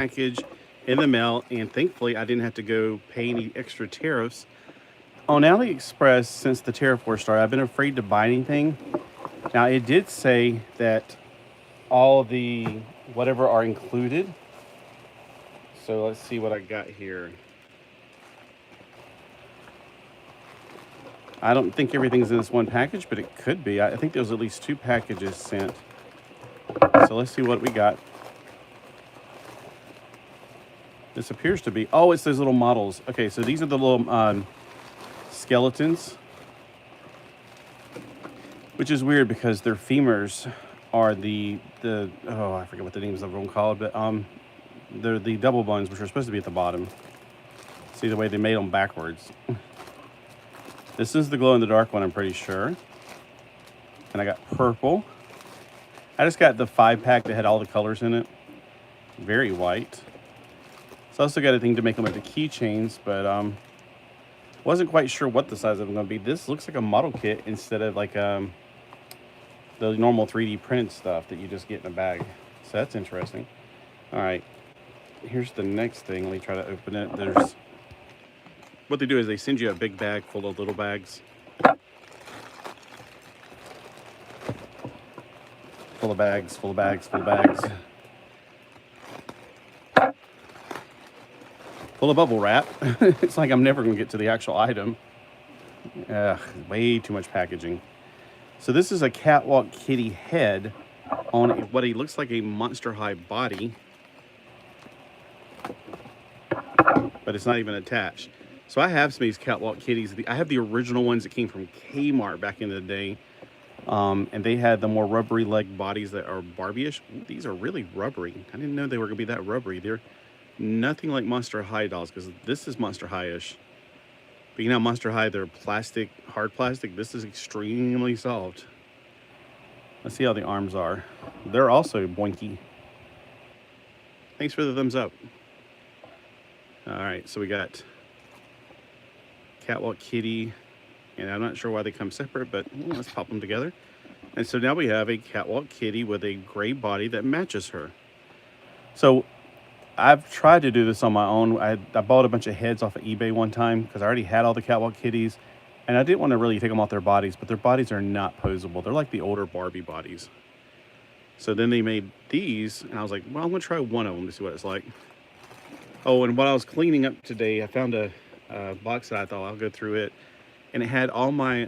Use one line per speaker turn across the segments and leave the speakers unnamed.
package in the mail, and thankfully I didn't have to go pay any extra tariffs. On AliExpress, since the tariff war started, I've been afraid to buy anything. Now, it did say that all the whatever are included. So let's see what I got here. I don't think everything's in this one package, but it could be. I think there's at least 2 packages sent. So let's see what we got. This appears to be, oh, it's those little models. Okay, so these are the little skeletons, which is weird because their femurs are the oh, I forget what the names of them called, but they're the double bones, which are supposed to be at the bottom. See the way they made them backwards. This is the glow-in-the-dark one, I'm pretty sure. And I got purple. I just got the 5-pack that had all the colors in it. Very white. So I also got a thing to make them into keychains, but wasn't quite sure what the size of them going to be. This looks like a model kit instead of like the normal 3D printed stuff that you just get in a bag. So that's interesting. All right, here's the next thing. Let me try to open it. There's what they do is they send you a big bag full of little bags. Full of bags, full of bags, full of bags. Full of bubble wrap. It's like I'm never going to get to the actual item. Way too much packaging. So this is a catwalk kitty head on what he looks like a Monster High body. But it's not even attached. So I have some of these catwalk kitties. I have the original ones that came from Kmart back in the day. And they had the more rubbery leg bodies that are Barbie-ish. Ooh, these are really rubbery. I didn't know they were going to be that rubbery. They're nothing like Monster High dolls, because this is Monster High-ish. But you know, Monster High, they're plastic, hard plastic. This is extremely soft. Let's see how the arms are. They're also boinky. Thanks for the thumbs up. All right, so we got Catwalk Kitty, and I'm not sure why they come separate, but let's pop them together. And so now we have a Catwalk Kitty with a gray body that matches her. So I've tried to do this on my own. I bought a bunch of heads off of eBay one time because I already had all the Catwalk Kitties, and I didn't want to really take them off their bodies, but their bodies are not posable. They're like the older Barbie bodies. So then they made these, and I was like, well, I'm going to try one of them to see what it's like. Oh, and while I was cleaning up today, I found a box that I thought I'll go through it, and it had all my,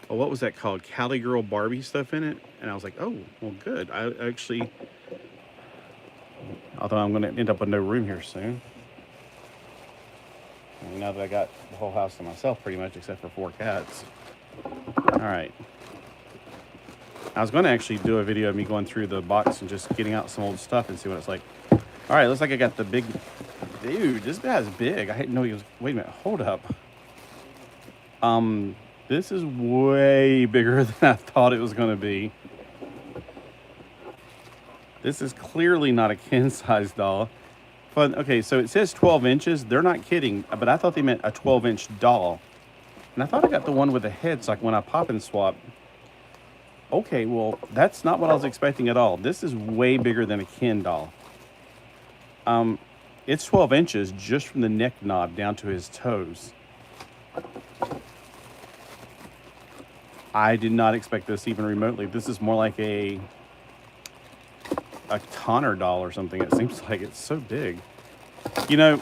what was that called? Cali Girl Barbie stuff in it, and I was like, oh, well, good. Although I'm going to end up with no room here soon. Now that I got the whole house to myself pretty much, except for 4 cats. All right. I was going to actually do a video of me going through the box and just getting out some old stuff and see what it's like. All right, looks like I got the big... Dude, this guy's big. I didn't know he was... Wait a minute, hold up. This is way bigger than I thought it was going to be. This is clearly not a kin-size doll. But, okay, so it says 12 inches. They're not kidding, but I thought they meant a 12-inch doll. And I thought I got the one with the head, so like when I pop and swap. Okay, well, that's not what I was expecting at all. This is way bigger than a Ken doll. It's 12 inches just from the neck knob down to his toes. I did not expect this even remotely. This is more like a Tonner doll or something. It seems like it's so big. You know,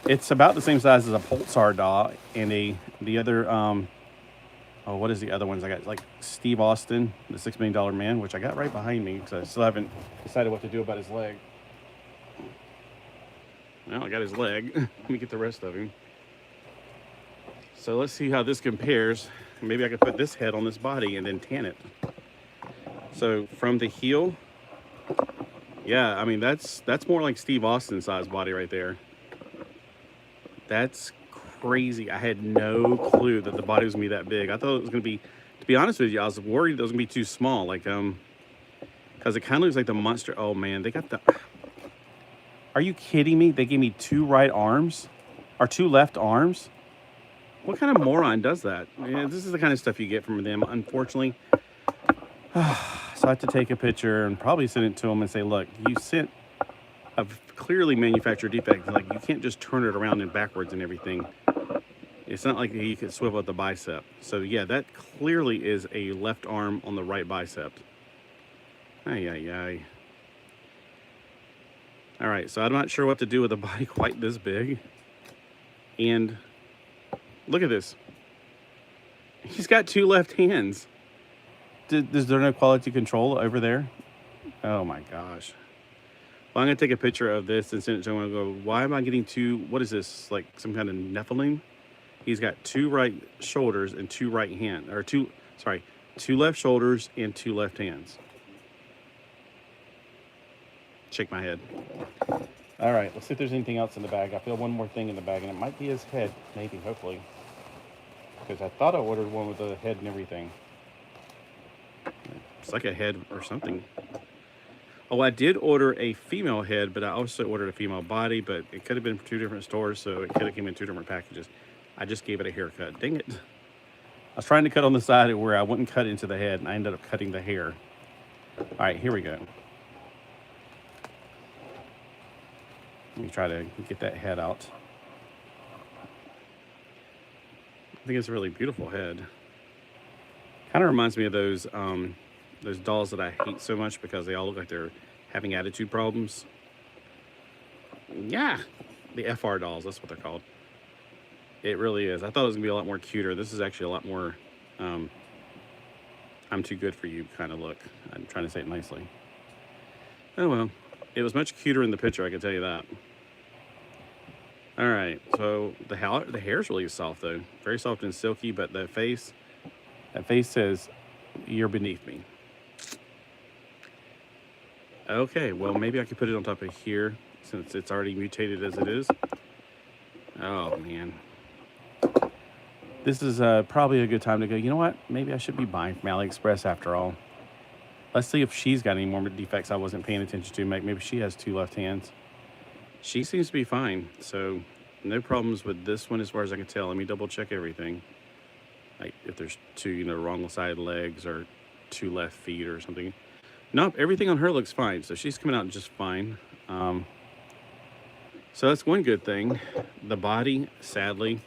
it's about the same size as a Pulsar doll and the other, oh, what is the other ones I got? Like Steve Austin, the $6 Million Man, which I got right behind me because I still haven't decided what to do about his leg. Well, I got his leg. Let me get the rest of him. So let's see how this compares. Maybe I could put this head on this body and then tan it. So from the heel, yeah, I mean, that's more like Steve Austin size body right there. That's crazy. I had no clue that the body was gonna be that big. I thought it was gonna be, to be honest with you, I was worried it was gonna be too small. Like, because it kind of looks like the monster. Oh man, they got the, are you kidding me? They gave me 2 right arms or 2 left arms. What kind of moron does that? Yeah, this is the kind of stuff you get from them, unfortunately. So I have to take a picture and probably send it to them and say, look, you sent a clearly manufactured defect. Like, you can't just turn it around and backwards and everything. It's not like you could swivel at the bicep. So yeah, that clearly is a left arm on the right bicep. Ay, ay, ay. All right, so I'm not sure what to do with a body quite this big. And look at this. He's got 2 left hands. Is there no quality control over there? Oh my gosh. Well, I'm gonna take a picture of this and send it to him and go, why am I getting 2, what is this, like some kind of Nephilim? He's got 2 right shoulders and 2 right hands, or 2 left shoulders and 2 left hands. Shake my head. All right, let's see if there's anything else in the bag. I feel one more thing in the bag, and it might be his head, maybe, hopefully. Because I thought I ordered one with the head and everything. It's like a head or something. Oh, I did order a female head, but I also ordered a female body, but it could have been from 2 different stores, so it could have came in 2 different packages. I just gave it a haircut. Dang it. I was trying to cut on the side where I wouldn't cut into the head, and I ended up cutting the hair. All right, here we go. Let me try to get that head out. I think it's a really beautiful head. Kind of reminds me of those dolls that I hate so much because they all look like they're having attitude problems. Yeah, the FR dolls, that's what they're called. It really is. I thought it was gonna be a lot more cuter. This is actually a lot more I'm too good for you kind of look. I'm trying to say it nicely. Oh well. It was much cuter in the picture, I can tell you that. All right, so the hair is really soft though. Very soft and silky, but that face says, you're beneath me. Okay, well, maybe I could put it on top of here since it's already mutated as it is. Oh, man. This is probably a good time to go, you know what? Maybe I should be buying from AliExpress after all. Let's see if she's got any more defects I wasn't paying attention to. Maybe she has 2 left hands. She seems to be fine, so no problems with this one as far as I can tell. Let me double check everything. Like if there's 2, wrong side legs or 2 left feet or something. Nope, everything on her looks fine, so she's coming out just fine. So that's one good thing. The body, sadly,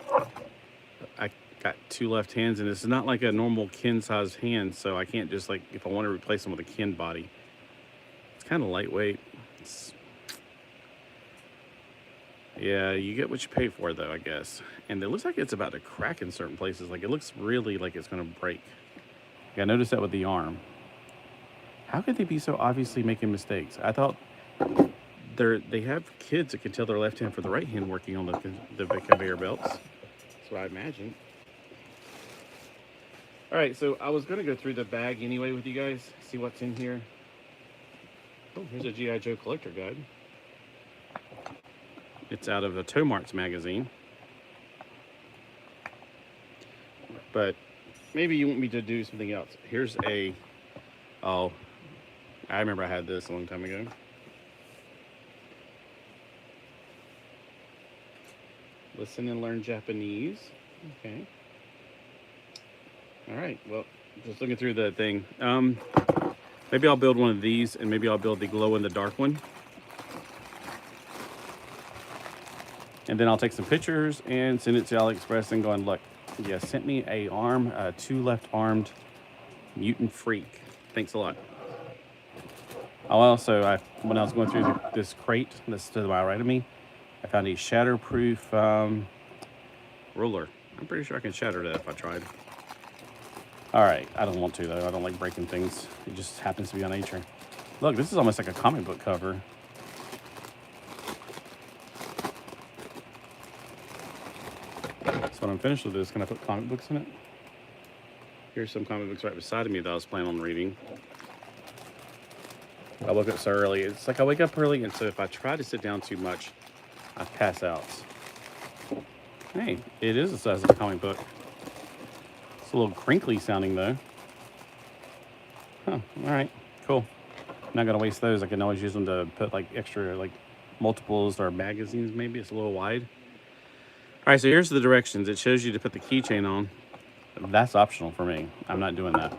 I got 2 left hands, and it's not like a normal kin-sized hand, so I can't just, like, if I want to replace them with a kin body. It's kind of lightweight. Yeah, you get what you pay for, though, I guess. And it looks like it's about to crack in certain places. Like, it looks really like it's going to break. I noticed that with the arm. How could they be so obviously making mistakes? I thought they have kids that can tell their left hand from the right hand working on the conveyor belts. That's what I imagine. All right, so I was going to go through the bag anyway with you guys, see what's in here. Oh, here's a G.I. Joe collector guide. It's out of a Toe Marks magazine. But maybe you want me to do something else. Here's oh, I remember I had this a long time ago. Listen and learn Japanese. Okay. All right, well, just looking through the thing. Maybe I'll build one of these, and maybe I'll build the glow-in-the-dark one. And then I'll take some pictures and send it to AliExpress and go and look. Yeah, sent me a 2 left-armed mutant freak. Thanks a lot. Oh, also, when I was going through this crate that's to the right of me, I found a shatterproof ruler. I'm pretty sure I can shatter that if I tried. All right, I don't want to though. I don't like breaking things. It just happens to be on nature. Look, this is almost like a comic book cover. So when I'm finished with this, can I put comic books in it? Here's some comic books right beside me that I was planning on reading. I woke up so early. It's like I wake up early, and so if I try to sit down too much, I pass out. Hey, it is the size of a comic book. It's a little crinkly sounding though. Huh, all right, cool. I'm not gonna waste those. I can always use them to put like extra like multiples or magazines maybe. It's a little wide. All right, so here's the directions. It shows you to put the keychain on. That's optional for me. I'm not doing that.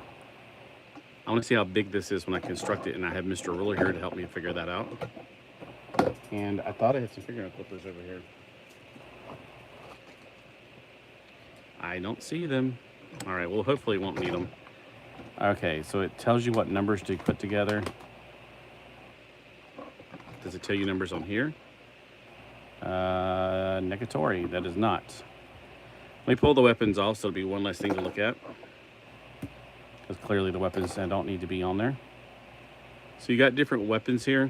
I want to see how big this is when I construct it, and I have Mr. Ruler here to help me figure that out. And I thought I had some fingernail clippers over here. I don't see them. All right, well, hopefully we won't need them. Okay, so it tells you what numbers to put together. Does it tell you numbers on here? Negatory, that is not. Let me pull the weapons off so it'll be one less thing to look at. Because clearly the weapons don't need to be on there. So you got different weapons here.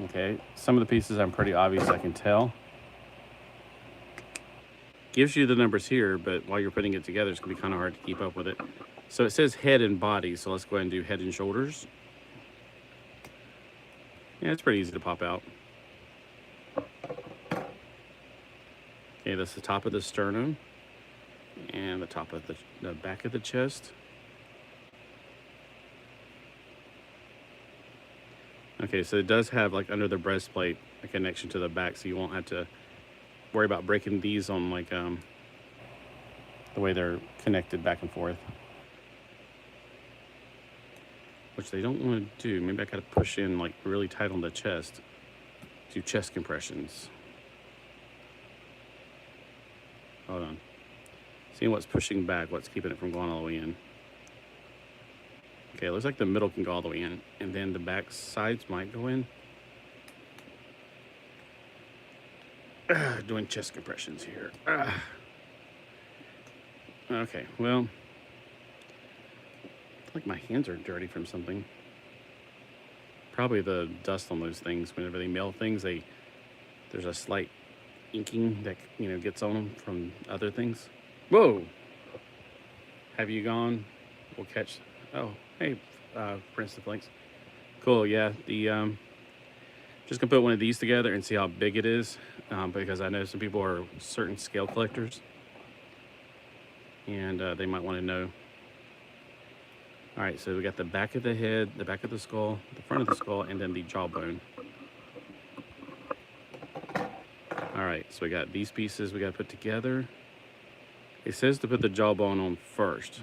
Okay, some of the pieces I'm pretty obvious I can tell. Gives you the numbers here, but while you're putting it together, it's gonna be kind of hard to keep up with it. So it says head and body, so let's go ahead and do head and shoulders. Yeah, it's pretty easy to pop out. Okay, that's the top of the sternum and the top of the back of the chest. Okay, so it does have, like, under the breastplate a connection to the back, so you won't have to worry about breaking these on, like, the way they're connected back and forth, which they don't want to do. Maybe I gotta push in, like, really tight on the chest, do chest compressions. Hold on, seeing what's pushing back, what's keeping it from going all the way in. Okay, it looks like the middle can go all the way in, and then the back sides might go in. Doing chest compressions here. Okay, well, I feel like my hands are dirty from something. Probably the dust on those things. Whenever they mail things, there's a slight inking that, you know, gets on them from other things. Whoa! Have you gone? We'll catch. Oh, hey, Prince of Flinks. Cool, yeah. Just gonna put one of these together and see how big it is, because I know some people are certain scale collectors, and they might want to know. All right, so we got the back of the head, the back of the skull, the front of the skull, and then the jawbone. All right, so we got these pieces we got to put together. It says to put the jawbone on first,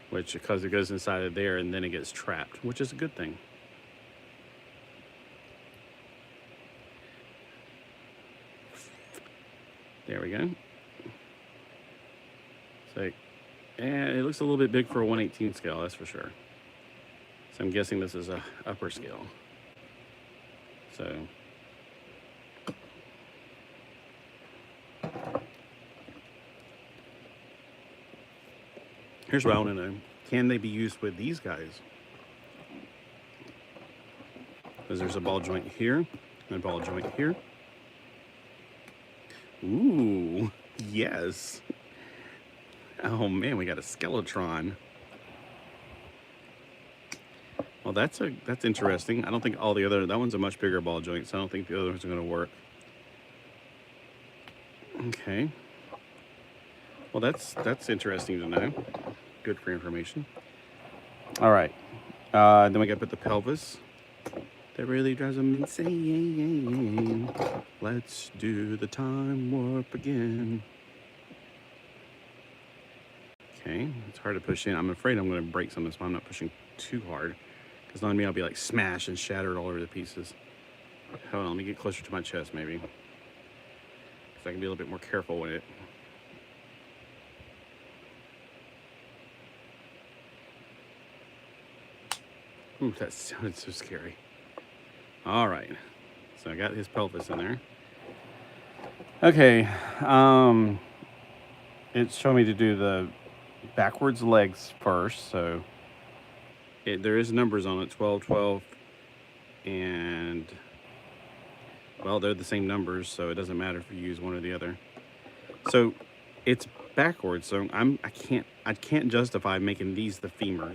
which, because it goes inside of there and then it gets trapped, which is a good thing. There we go. So, and it looks a little bit big for a 1/18 scale, that's for sure. So I'm guessing this is a upper scale. So, here's what I want to know. Can they be used with these guys? Because there's a ball joint here and a ball joint here. Ooh, yes. Oh man, we got a Skeletron. Well, that's interesting. I don't think all the other, that one's a much bigger ball joint, so I don't think the other ones are going to work. Okay. Well, that's interesting to know. Good for information. All right. Then we got to put the pelvis. That really drives them insane. Let's do the time warp again. Okay, it's hard to push in. I'm afraid I'm going to break some of this, so I'm not pushing too hard. Because knowing me, I'll be like smashed and shattered all over the pieces. Hold on, let me get closer to my chest, maybe. Because I can be a little bit more careful with it. Ooh, that sounded so scary. All right, so I got his pelvis in there. Okay, it's showing me to do the backwards legs first, so there is numbers on it, 12, 12, and, well, they're the same numbers, so it doesn't matter if you use one or the other. So it's backwards, so I can't justify making these the femur.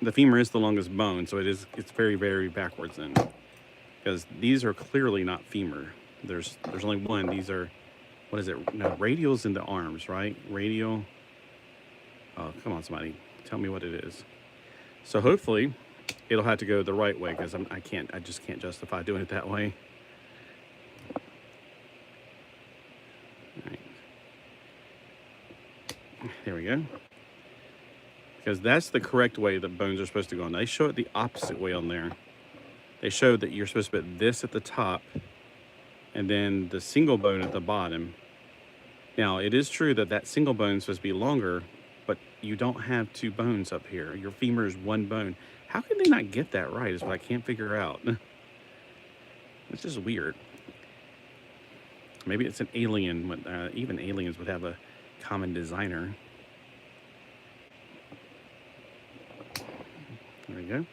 The femur is the longest bone, so it's very, very backwards then, because these are clearly not femur. There's only one. These are, what is it? No, radial's in the arms, right? Radial. Oh, come on, somebody, tell me what it is. So hopefully it'll have to go the right way, because I just can't justify doing it that way. All right. we go. Because that's the correct way that bones are supposed to go on. They show it the opposite way on there. They show that you're supposed to put this at the top and then the single bone at the bottom. Now, it is true that that single bone is supposed to be longer, but you don't have two bones up here. Your femur is one bone. How can they not get that right is what I can't figure out. It's just weird. Maybe it's an alien. Even aliens would have a common designer. There we go.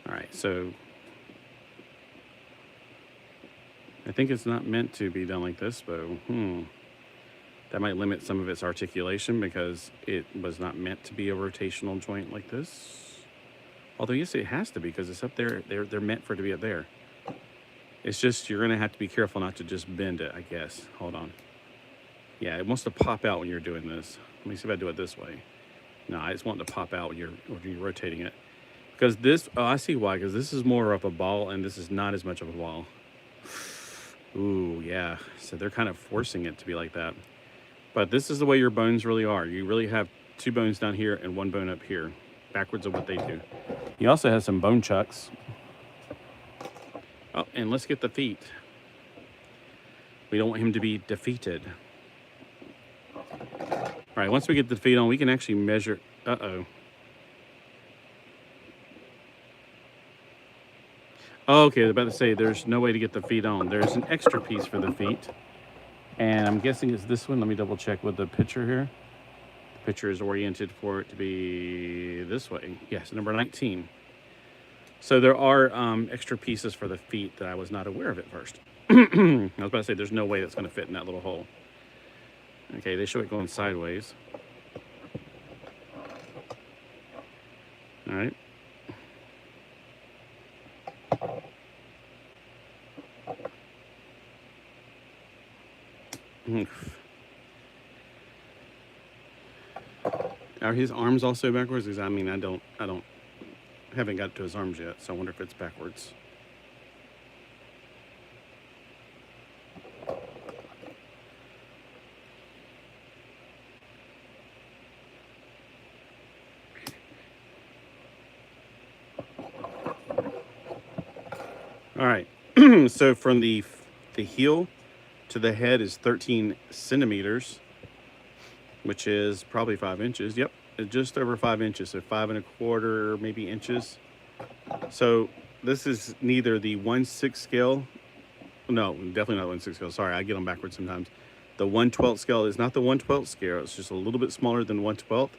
All right, so I think it's not meant to be done like this, but that might limit some of its articulation because it was not meant to be a rotational joint like this. Although, yes, it has to be because it's up there. They're meant for it to be up there. It's just you're going to have to be careful not to just bend it, I guess. Hold on. Yeah, it wants to pop out when you're doing this. Let me see if I do it this way. No, I just want it to pop out when you're rotating it. Because this, oh, I see why. Because this is more of a ball and this is not as much of a ball. Ooh, yeah. So they're kind of forcing it to be like that. But this is the way your bones really are. You really have two bones down here and one bone up here. Backwards of what they do. You also have some bone chucks. Oh, and let's get the feet. We don't want him to be defeated. All right, once we get the feet on, we can actually measure. Uh-oh. Oh, okay, I was about to say, there's no way to get the feet on. There's an extra piece for the feet. And I'm guessing it's this one. Let me double check with the picture here. The picture is oriented for it to be this way. Yes, number 19. So there are extra pieces for the feet that I was not aware of at first. I was about to say, there's no way that's going to fit in that little hole. Okay, they show it going sideways. All right. Are his arms also backwards? Because I mean, I haven't got to his arms yet, so I wonder if it's backwards. All right, so from the heel to the head is 13 centimeters, which is probably 5 inches. Yep, just over 5 inches, so 5 1/4 maybe inches. So this is neither the 1/6 scale. No, definitely not 1/6 scale. Sorry, I get them backwards sometimes. The 1/12 scale is not the 1/12 scale. It's just a little bit smaller than 1/12,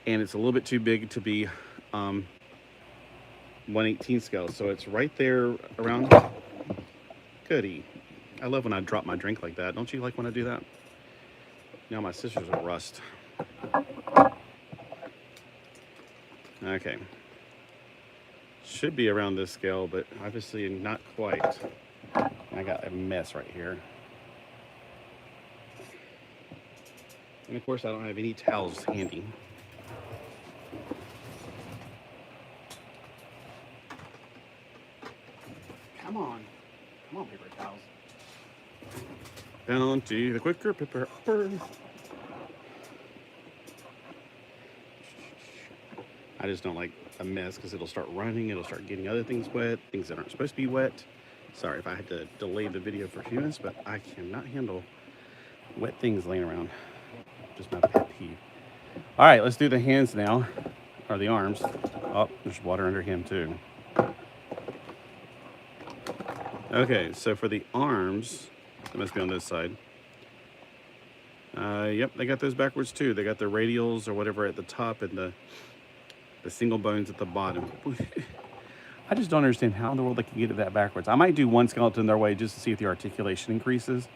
and it's a little bit too big to be 1/18 scale. So it's right there around. Goody. I love when I drop my drink like that. Don't you like when I do that? Now my scissors are rust. Okay. Should be around this scale, but obviously not quite. I got a mess right here. And of course I don't have any towels handy. Come on, paper towels. Down to the quicker paper. I just don't like a mess because it'll start running. It'll start getting other things wet, things that aren't supposed to be wet. Sorry if I had to delay the video for a few minutes, but I cannot handle wet things laying around. Just my pet peeve. All right, let's do the hands now, or the arms. Oh, there's water under him too. Okay, so for the arms, that must be on this side. Yep, they got those backwards too. They got the radials or whatever at the top and the single bones at the bottom. I just don't understand how in the world they can get it that backwards. I might do one skeleton their way just to see if the articulation increases.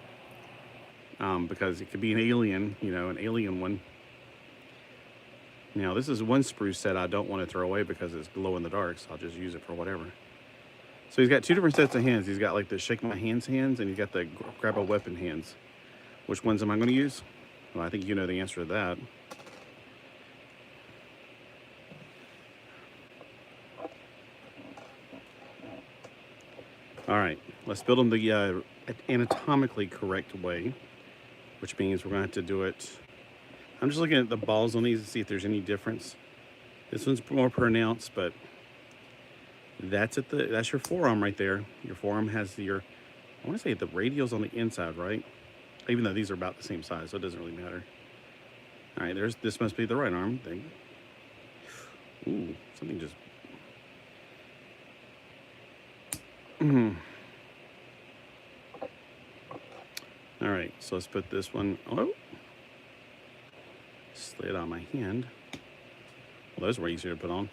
Because it could be an alien, you know, an alien one. Now, this is one spruce set I don't want to throw away because it's glow in the dark, so I'll just use it for whatever. So he's got two different sets of hands. He's got like the shake my hands, and he's got the grab a weapon hands. Which ones am I going to use? Well, I think you know the answer to that. All right, let's build them the anatomically correct way, which means we're going to have to do it. I'm just looking at the balls on these to see if there's any difference. This one's more pronounced, but that's your forearm right there. Your forearm has I want to say the radial's on the inside, right? Even though these are about the same size, so it doesn't really matter. All right, this must be the right arm thing. Ooh, something just... All right, so let's put this one... Oh! Slid on my hand. Well, those were easier to put on.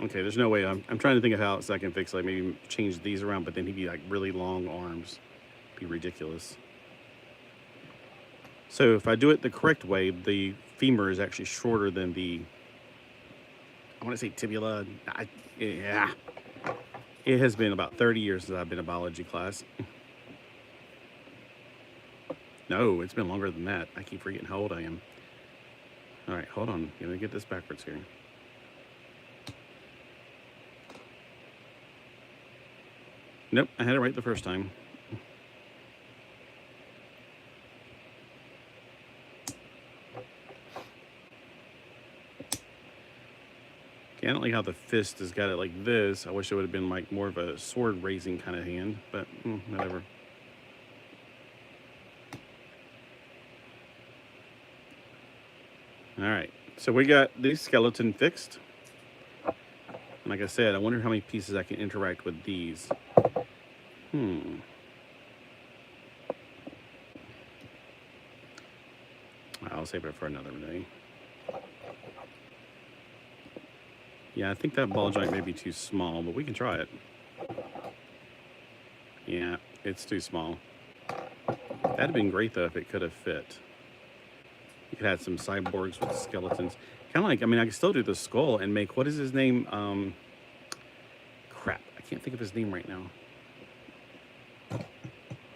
Okay, there's no way. I'm trying to think of how else I can fix, like maybe change these around, but then he'd be like really long arms. Be ridiculous. So if I do it the correct way, the femur is actually shorter than the, I want to say tibia. Yeah. It has been about 30 years since I've been in biology class. No, it's been longer than that. I keep forgetting how old I am. All right, hold on. Let me get this backwards here. Nope, I had it right the first time. Okay, I don't like how the fist has got it like this. I wish it would have been like more of a sword raising kind of hand, but whatever. All right, so we got the skeleton fixed. Like I said, I wonder how many pieces I can interact with these. I'll save it for another day. Yeah, I think that ball joint may be too small, but we can try it. Yeah, it's too small. That'd have been great, though, if it could have fit. You could have some cyborgs with skeletons. Kind of like, I mean, I could still do the skull and make, what is his name? Crap, I can't think of his name right now.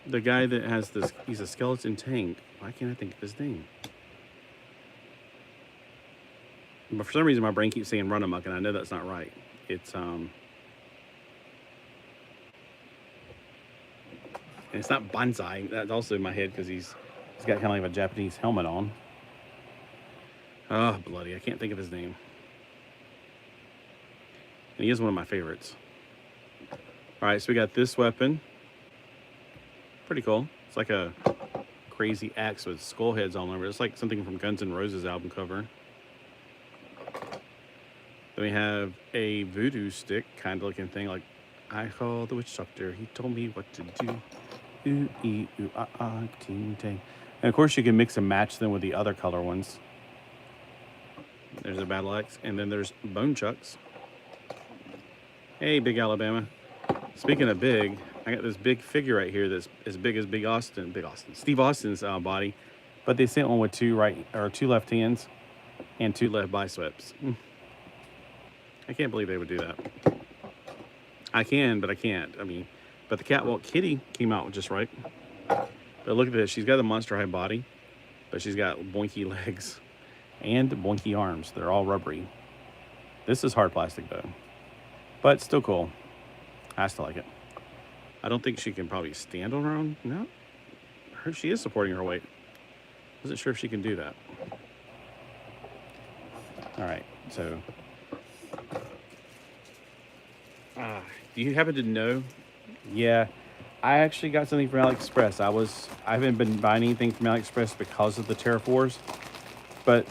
The guy that has this, he's a skeleton tank. Why can't I think of his name? But for some reason, my brain keeps saying run amok, and I know that's not right. It's, and it's not Banzai. That's also in my head because he's got kind of like a Japanese helmet on. Oh, bloody, I can't think of his name. And he is one of my favorites. All right, so we got this weapon. Pretty cool. It's like a crazy axe with skull heads all over it. It's like something from Guns N' Roses album cover. Then we have a voodoo stick kind of looking thing, like, I called the witch doctor, he told me what to do. Ooh, ee, ooh, ah, ah, ting, ting. And of course you can mix and match them with the other color ones. There's a battle axe, and then there's bone chucks. Hey, Big Alabama. Speaking of big, I got this big figure right here that's as big as Steve Austin's body, but they sent one with two left hands and two left biceps. I can't believe they would do that. I can, but I can't. I mean, but the Catwalk Kitty came out just right. But look at this. She's got a monster high body, but she's got boinky legs and boinky arms. They're all rubbery. This is hard plastic, though. But still cool. I still like it. I don't think she can probably stand on her own. No. She is supporting her weight. Wasn't sure if she can do that. All right, so... do you happen to know? Yeah, I actually got something from AliExpress. I haven't been buying anything from AliExpress because of the tariff wars, but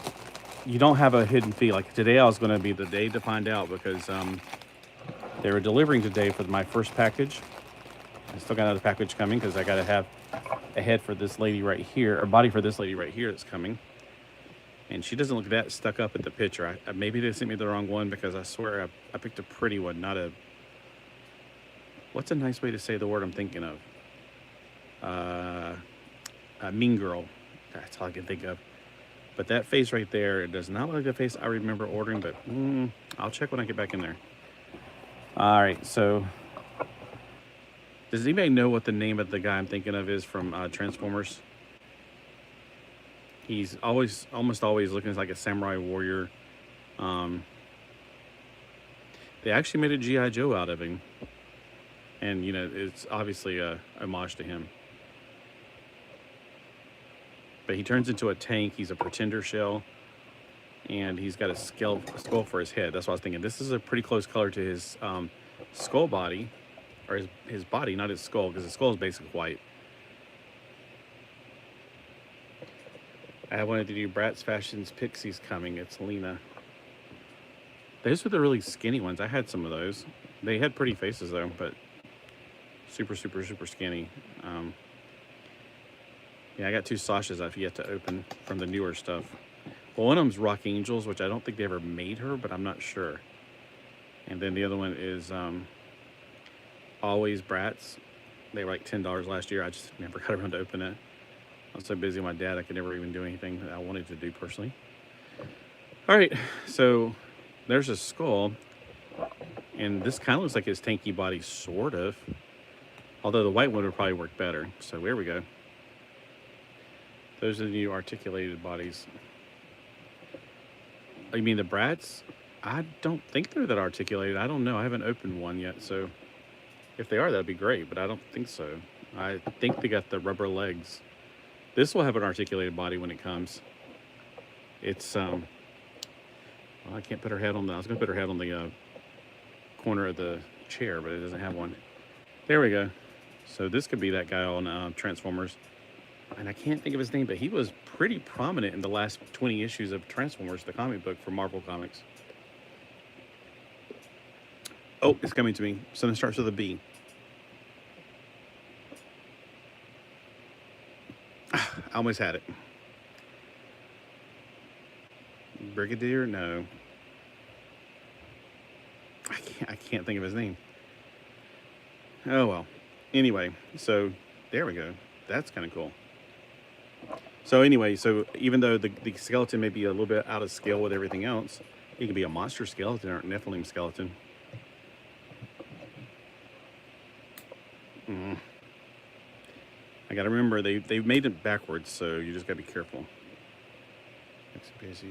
you don't have a hidden fee. Like today, I was going to be the day to find out because they were delivering today for my first package. I still got another package coming because I got to have a head for this lady right here, or body for this lady right here that's coming. And she doesn't look that stuck up at the picture. Maybe they sent me the wrong one because I swear I picked a pretty one, not a... What's a nice way to say the word I'm thinking of? A mean girl. That's all I can think of. But that face right there, it does not look like the face I remember ordering, but I'll check when I get back in there. All right, so... Does anybody know what the name of the guy I'm thinking of is from Transformers? He's almost always looking like a samurai warrior. They actually made a G.I. Joe out of him. And, you know, it's obviously a homage to him. But he turns into a tank. He's a pretender shell. And he's got a skull for his head. That's what I was thinking. This is a pretty close color to his skull body. Or his body, not his skull, because his skull is basically white. I have one of the new Bratz Fashions Pixies coming. It's Lena. Those were the really skinny ones. I had some of those. They had pretty faces, though, but super, super, super skinny. Yeah, I got 2 Sashas I've yet to open from the newer stuff. Well, one of them's Rock Angels, which I don't think they ever made her, but I'm not sure. And then the other one is Always Bratz. They were like $10 last year. I just never got around to open it. I was so busy with my dad, I could never even do anything that I wanted to do personally. All right, so there's his skull. And this kind of looks like his tanky body, sort of. Although the white one would probably work better. So there we go. Those are the new articulated bodies. You mean the Bratz? I don't think they're that articulated. I don't know. I haven't opened one yet. So if they are, that'd be great. But I don't think so. I think they got the rubber legs. This will have an articulated body when it comes. It's, well, I can't put her head on the, I was going to put her head on the corner of the chair, but it doesn't have one. There we go. So this could be that guy on Transformers. And I can't think of his name, but he was pretty prominent in the last 20 issues of Transformers, the comic book for Marvel Comics. Oh, it's coming to me. Something starts with a B. I almost had it. Brigadier? No. I can't think of his name. Oh, well. Anyway, so there we go. That's kind of cool. So anyway, so even though the skeleton may be a little bit out of scale with everything else, it can be a monster skeleton or a Nephilim skeleton. I gotta remember they've made it backwards, so you just gotta be careful.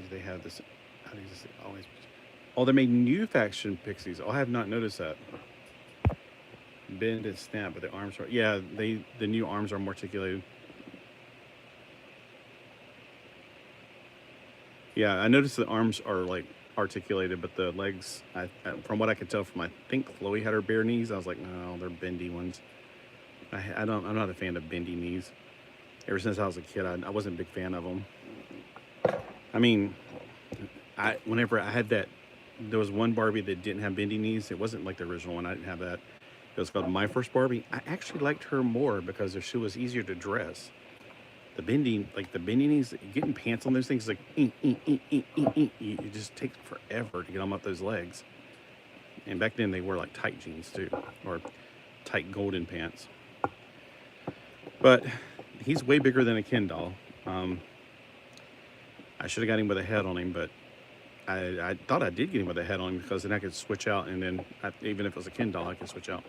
They have this. How do you say always? Oh, they made new faction pixies. Oh, I have not noticed that. Bend and snap, but the arms are, yeah, the new arms are more articulated. Yeah, I noticed the arms are like articulated, but the legs, from what I could tell from, I think Chloe had her bare knees. I was like, no, they're bendy ones. I'm not a fan of bendy knees. Ever since I was a kid, I wasn't a big fan of them. I mean, whenever I had that, there was one Barbie that didn't have bendy knees. It wasn't like the original one. I didn't have that. It was called My First Barbie. I actually liked her more because she was easier to dress. The bendy knees, getting pants on those things, like, it just takes forever to get them up those legs. And back then they wore like tight jeans too, or tight golden pants. But he's way bigger than a Ken doll. I should have got him with a head on him, but I thought I did get him with a head on him because then I could switch out, and then even if it was a Ken doll, I could switch out.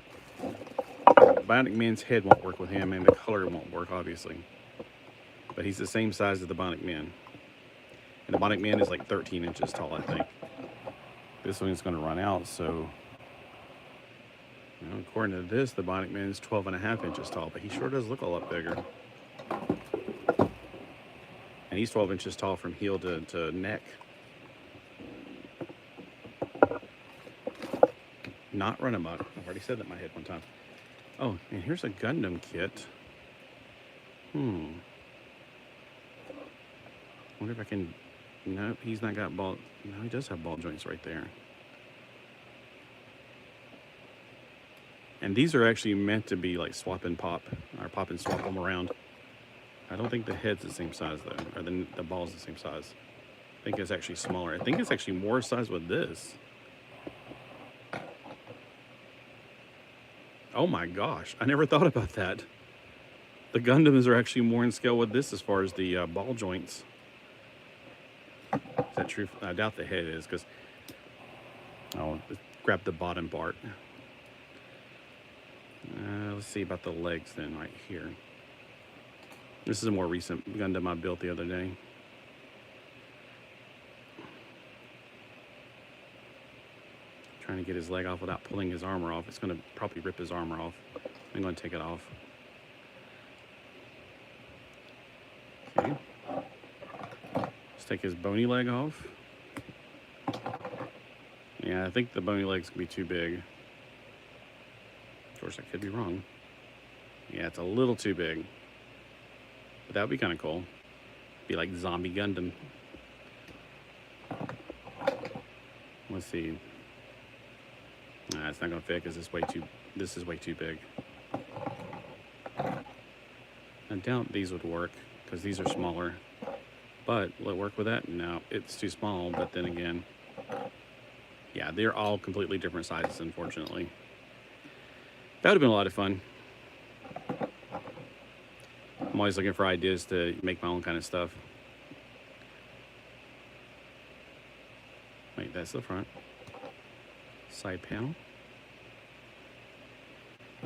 Bionic Man's head won't work with him, and the color won't work, obviously. But he's the same size as the Bionic Man. And the Bionic Man is like 13 inches tall, I think. This one is going to run out, so... You know, according to this, the Bionic Man is 12.5 inches tall, but he sure does look a lot bigger. And he's 12 inches tall from heel to neck. Not run amok. I've already said that in my head one time. Oh, and here's a Gundam kit. Wonder if I can... Nope, he's not got ball... No, he does have ball joints right there. And these are actually meant to be like swap and pop, or pop and swap them around. I don't think the head's the same size though, or the ball's the same size. I think it's actually smaller. I think it's actually more size with this. Oh my gosh, I never thought about that. The Gundams are actually more in scale with this as far as the ball joints. Is that true? I doubt the head is, because... Oh, grab the bottom part. Let's see about the legs then, right here. This is a more recent Gundam I built the other day. trying to get his leg off without pulling his armor off. It's going to probably rip his armor off. I'm going to take it off. Okay. Let's take his bony leg off. Yeah, I think the bony leg's going to be too big. Of course, I could be wrong. Yeah, it's a little too big. But that would be kind of cool. Be like Zombie Gundam. Let's see. Nah, it's not gonna fit because this is way too big. I doubt these would work because these are smaller. But will it work with that? No, it's too small. But then again, yeah, they're all completely different sizes, unfortunately. That would have been a lot of fun. I'm always looking for ideas to make my own kind of stuff. Wait, that's the front. Side panel.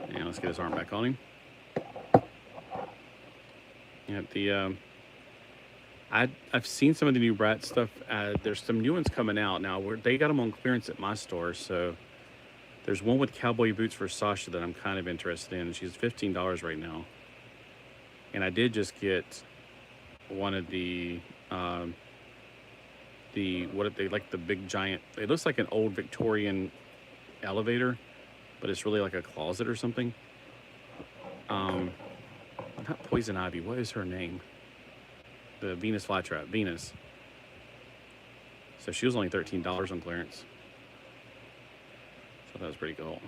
And let's get his arm back on him. Yeah, I've seen some of the new Bratz stuff. There's some new ones coming out now. They got them on clearance at my store. So there's one with cowboy boots for Sasha that I'm kind of interested in. She's $15 right now. And I did just get one of the what if they like the big giant, it looks like an old Victorian elevator, but it's really like a closet or something. Not Poison Ivy, what is her name? The Venus flytrap, Venus. So she was only $13 on clearance. So that was pretty cool.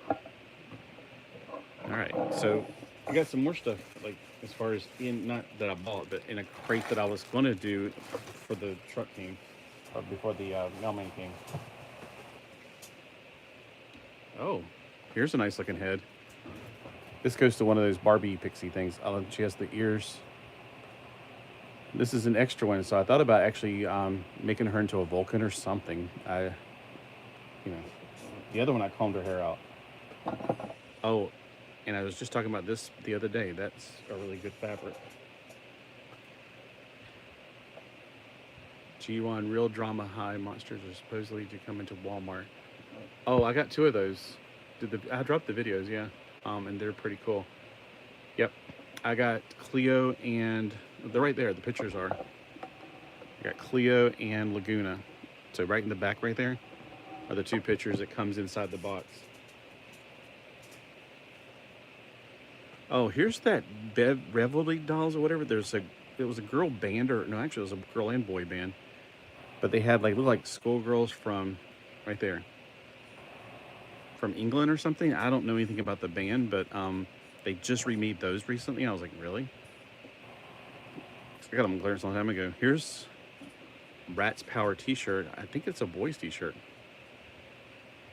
All right, so I got some more stuff, like as far as not that I bought, but in a crate that I was going to do for the truck came, or before the mailman came. Oh, here's a nice looking head. This goes to one of those Barbie pixie things. She has the ears. This is an extra one, so I thought about actually making her into a Vulcan or something. The other one I combed her hair out. Oh, and I was just talking about this the other day. That's a really good fabric. G1 Real Drama High monsters are supposedly to come into Walmart. Oh, I got 2 of those. I dropped the videos, yeah. And they're pretty cool. Yep. I got Cleo and they're right there. The pictures are. I got Cleo and Laguna. So right in the back right there are the 2 pictures that comes inside the box. Oh, here's that Revelry dolls or whatever. It was a girl band, or no, actually it was a girl and boy band. But they had look like schoolgirls from right there. From England or something. I don't know anything about the band, but they just remade those recently. I was like, really? I got them on clearance a long time ago. Here's Bratz Power t-shirt. I think it's a boy's t-shirt.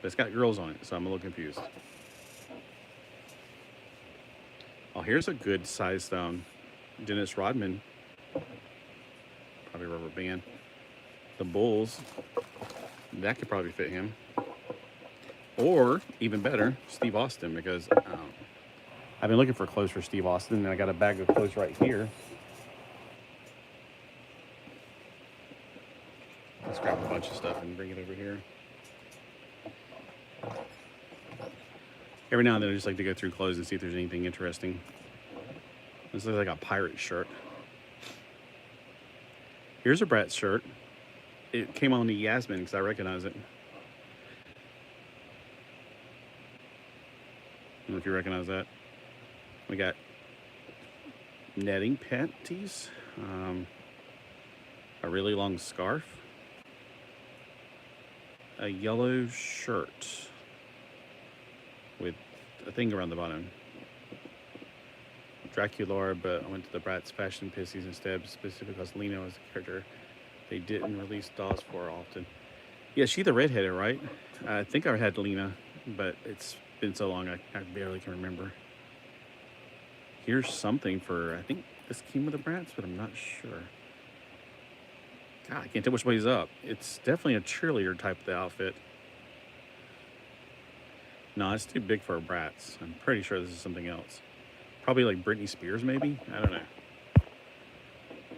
But it's got girls on it, so I'm a little confused. Oh, here's a good sized Dennis Rodman. Probably rubber band. The Bulls. That could probably fit him. Or, even better, Steve Austin, because I've been looking for clothes for Steve Austin, and I got a bag of clothes right here. Let's grab a bunch of stuff and bring it over here. Every now and then I just like to go through clothes and see if there's anything interesting. This looks like a pirate shirt. Here's a Bratz shirt. It came on the Yasmin because I recognize it. I don't know if you recognize that. We got netting panties, a really long scarf, a yellow shirt with a thing around the bottom. Dracula, but I went to the Bratz Fashion Pissies instead, specifically because Lena was the character they didn't release dolls for often. Yeah, she the redheaded, right? I think I had Lena, but it's been so long I barely can remember. Here's something for, I think this came with the Bratz, but I'm not sure. God, I can't tell which way he's up. It's definitely a cheerleader type of the outfit. No, it's too big for a Bratz. I'm pretty sure this is something else. Probably like Britney Spears, maybe? I don't know.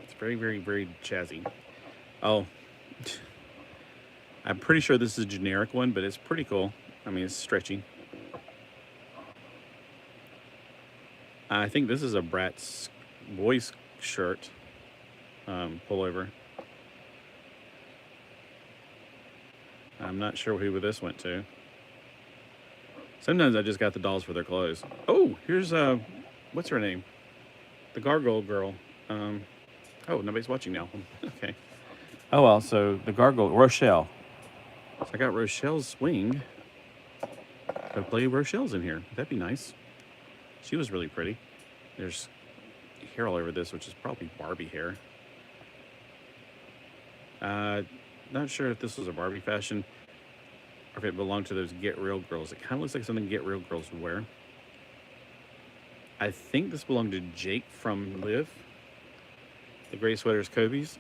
It's very, very, very jazzy. Oh. I'm pretty sure this is a generic one, but it's pretty cool. I mean, it's stretchy. I think this is a Bratz boys shirt pullover. I'm not sure who this went to. Sometimes I just got the dolls for their clothes. Oh, here's what's her name? The gargoyle girl. Oh, nobody's watching now. Okay. Oh well, so the gargoyle Rochelle. So I got Rochelle's swing. Hopefully Rochelle's in here. That'd be nice. She was really pretty. There's hair all over this, which is probably Barbie hair. Not sure if this was a Barbie fashion or if it belonged to those Get Real girls. It kind of looks like something Get Real girls would wear. I think this belonged to Jake from Live. The gray sweaters, Kobe's.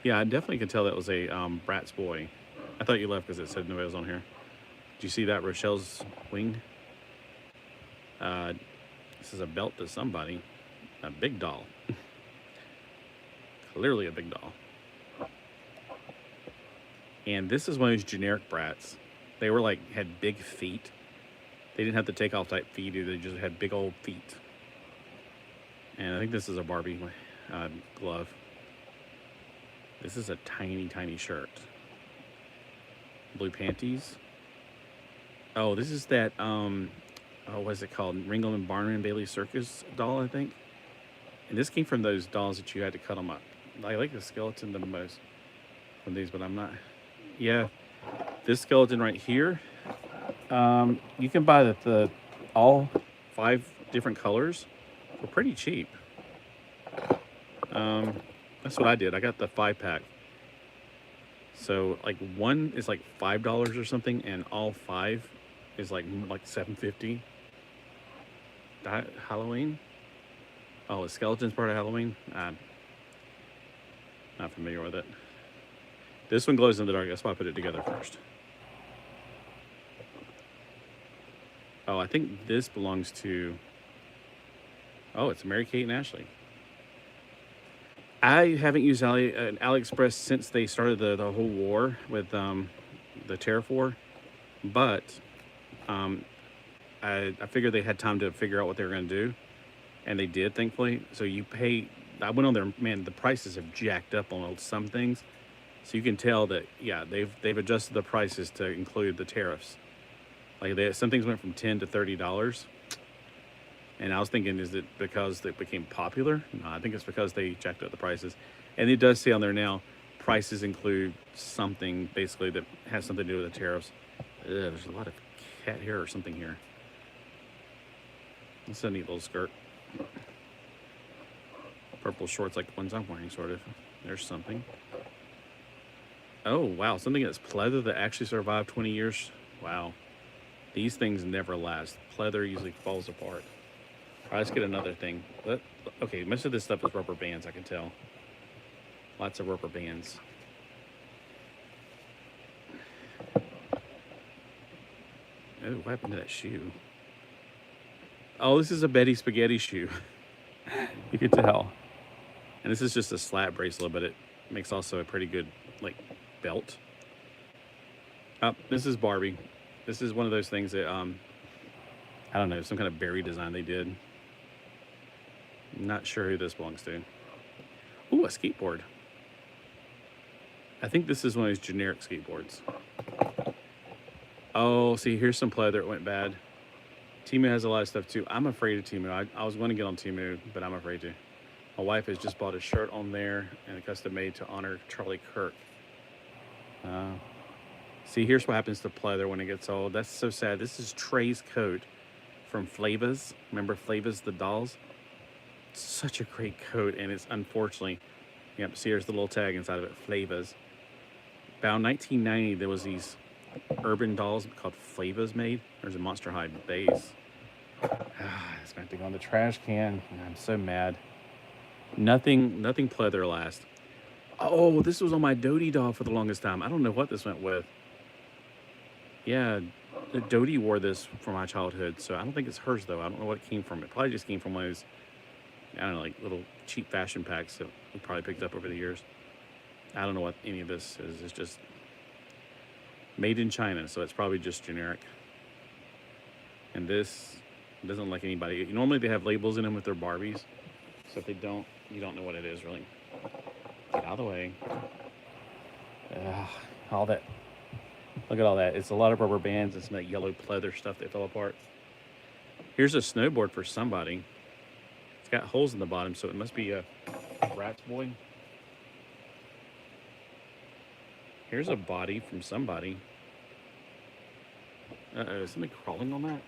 Yeah, I definitely could tell that was a Bratz boy. I thought you left because it said nobody was on here. Did you see that Rochelle's wing? This is a belt to somebody. A big doll. Clearly a big doll. And this is one of those generic Bratz. They were like, had big feet. They didn't have the takeoff type feet either. They just had big old feet. And I think this is a Barbie glove. This is a tiny, tiny shirt. Blue panties. Oh, this is that, what is it called? Ringo and Barnum and Bailey Circus doll, I think. And this came from those dolls that you had to cut them up. I like the skeleton the most from these, but I'm not. Yeah, this skeleton right here. You can buy the all 5 different colors for pretty cheap. That's what I did. I got the 5-pack. So like one is like $5 or something, and all 5 is like $7.50. Halloween. Oh, the skeleton's part of Halloween. I'm not familiar with it. This one glows in the dark. That's why I put it together first. Oh, I think this belongs to. Oh, it's Mary Kate and Ashley. I haven't used AliExpress since they started the whole war with the tariff war, but I figured they had time to figure out what they were going to do, and they did, thankfully. So you pay. I went on there, man. The prices have jacked up on some things, so you can tell that they've adjusted the prices to include the tariffs. Like some things went from $10 to $30. And I was thinking, is it because it became popular? No, I think it's because they jacked up the prices. And it does say on there now, prices include something basically that has something to do with the tariffs. There's a lot of cat hair or something here. It's a neat little skirt. Purple shorts like the ones I'm wearing, sort of. There's something. Oh, wow. Something that's pleather that actually survived 20 years. Wow. These things never last. Pleather usually falls apart. All right, let's get another thing. Okay, most of this stuff is rubber bands, I can tell. Lots of rubber bands. Oh, what happened to that shoe? Oh, this is a Betty Spaghetti shoe. You can tell. And this is just a slat bracelet, but it makes also a pretty good, like, belt. Oh, this is Barbie. This is one of those things that, I don't know, some kind of berry design they did. Not sure who this belongs to. Ooh, a skateboard. I think this is one of those generic skateboards. Oh, see, here's some pleather that went bad. Temu has a lot of stuff too. I'm afraid of Temu. I was going to get on Temu, but I'm afraid to. My wife has just bought a shirt on there and a custom made to honor Charlie Kirk. See, here's what happens to pleather when it gets old. That's so sad. This is Trey's coat from Flavas. Remember Flavas, the dolls? It's such a great coat, and it's unfortunately, yep, see, here's the little tag inside of it, Flavas. About 1990, there was these urban dolls called Flavas made. There's a Monster High base. It's going to go in the trash can. I'm so mad. Nothing pleather lasts. Oh, this was on my Dodie doll for the longest time. I don't know what this went with. Yeah, Dodie wore this for my childhood, so I don't think it's hers, though. I don't know what it came from. It probably just came from one of those, I don't know, like little cheap fashion packs that we probably picked up over the years. I don't know what any of this is. It's just, Made in China, so it's probably just generic. And this doesn't look like anybody. Normally they have labels in them with their Barbies. So if they don't, you don't know what it is really. Get out of the way. All that. Look at all that. It's a lot of rubber bands and some of that yellow pleather stuff that fell apart. Here's a snowboard for somebody. It's got holes in the bottom, so it must be a Bratz boy. Here's a body from somebody. Uh-oh, is somebody crawling on that?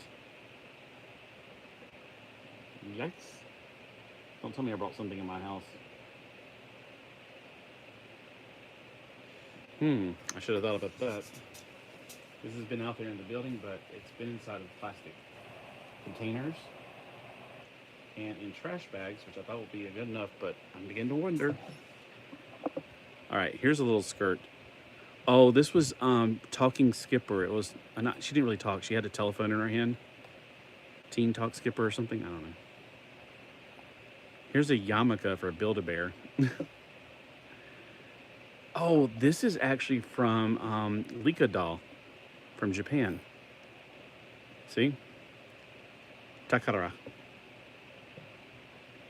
Yikes. Don't tell me I brought something in my house. I should have thought about that. This has been out there in the building, but it's been inside of plastic containers and in trash bags, which I thought would be good enough, but I'm beginning to wonder. All right, here's a little skirt. Oh, this was Talking Skipper. It was not. She didn't really talk. She had a telephone in her hand. Teen Talk Skipper or something. I don't know. Here's a yarmulke for a Build-A-Bear. Oh, this is actually from Lika doll from Japan. See? Takara.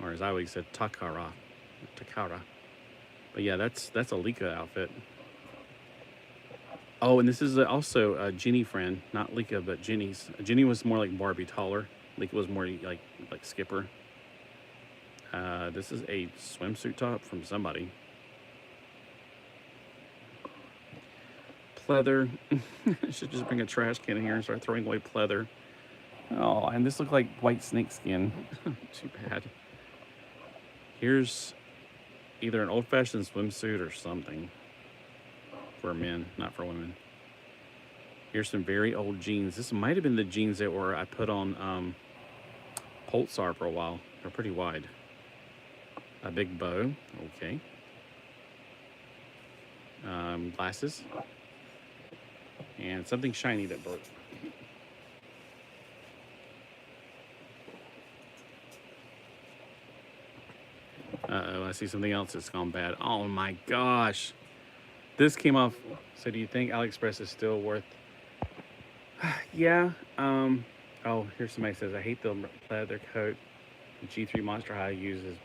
Or as I always said, Takara. But yeah, that's a Lika outfit. Oh, and this is also a Jenny friend. Not Lika, but Jenny's. Jenny was more like Barbie, taller. Lika was more like Skipper. This is a swimsuit top from somebody. Pleather. I should just bring a trash can in here and start throwing away pleather. Oh, and this looked like white snake skin. Too bad. Here's either an old-fashioned swimsuit or something. For men, not for women. Here's some very old jeans. This might have been the jeans that I put on Pulsar for a while. They're pretty wide. A big bow. Okay. Glasses. And something shiny that broke. Uh-oh, I see something else that's gone bad. Oh my gosh. This came off. So do you think AliExpress is still worth? Yeah. Oh, here's somebody says, I hate the leather coat the G3 Monster High uses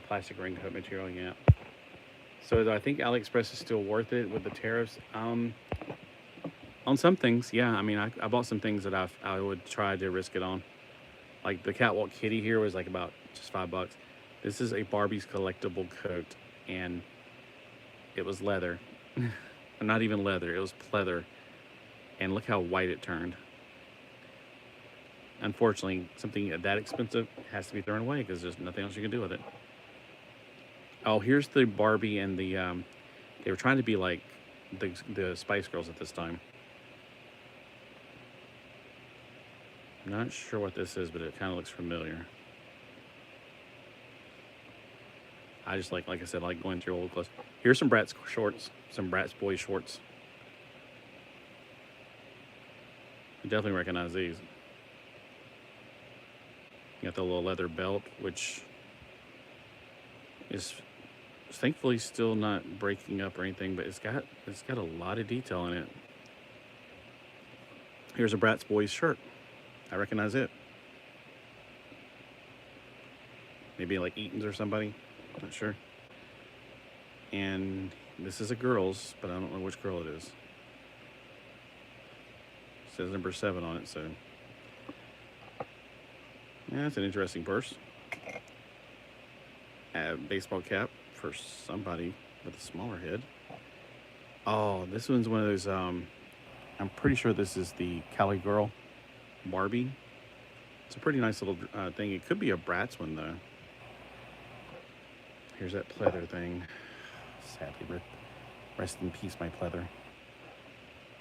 plastic raincoat material. Yeah. So I think AliExpress is still worth it with the tariffs. On some things, yeah. I mean, I bought some things that I would try to risk it on. Like the Catwalk Kitty here was like about just $5. This is a Barbie's collectible coat, and it was leather. Not even leather, it was pleather. And look how white it turned. Unfortunately, something that expensive has to be thrown away because there's nothing else you can do with it. Oh, here's the Barbie and the, they were trying to be like the Spice Girls at this time. I'm not sure what this is, but it kind of looks familiar. I just like I said, I like going through old clothes. Here's some Bratz shorts, some Bratz boy shorts. I definitely recognize these. You got the little leather belt, which is thankfully still not breaking up or anything, but it's got a lot of detail in it. Here's a Bratz boys shirt. I recognize it. Maybe like Eaton's or somebody. Not sure. And this is a girl's, but I don't know which girl it is. It says number 7 on it, so yeah, it's an interesting purse. A baseball cap for somebody with a smaller head. Oh, this one's one of those. I'm pretty sure this is the Cali Girl Barbie. It's a pretty nice little thing. It could be a Bratz one though. Here's that pleather thing. Sadly, rest in peace, my pleather.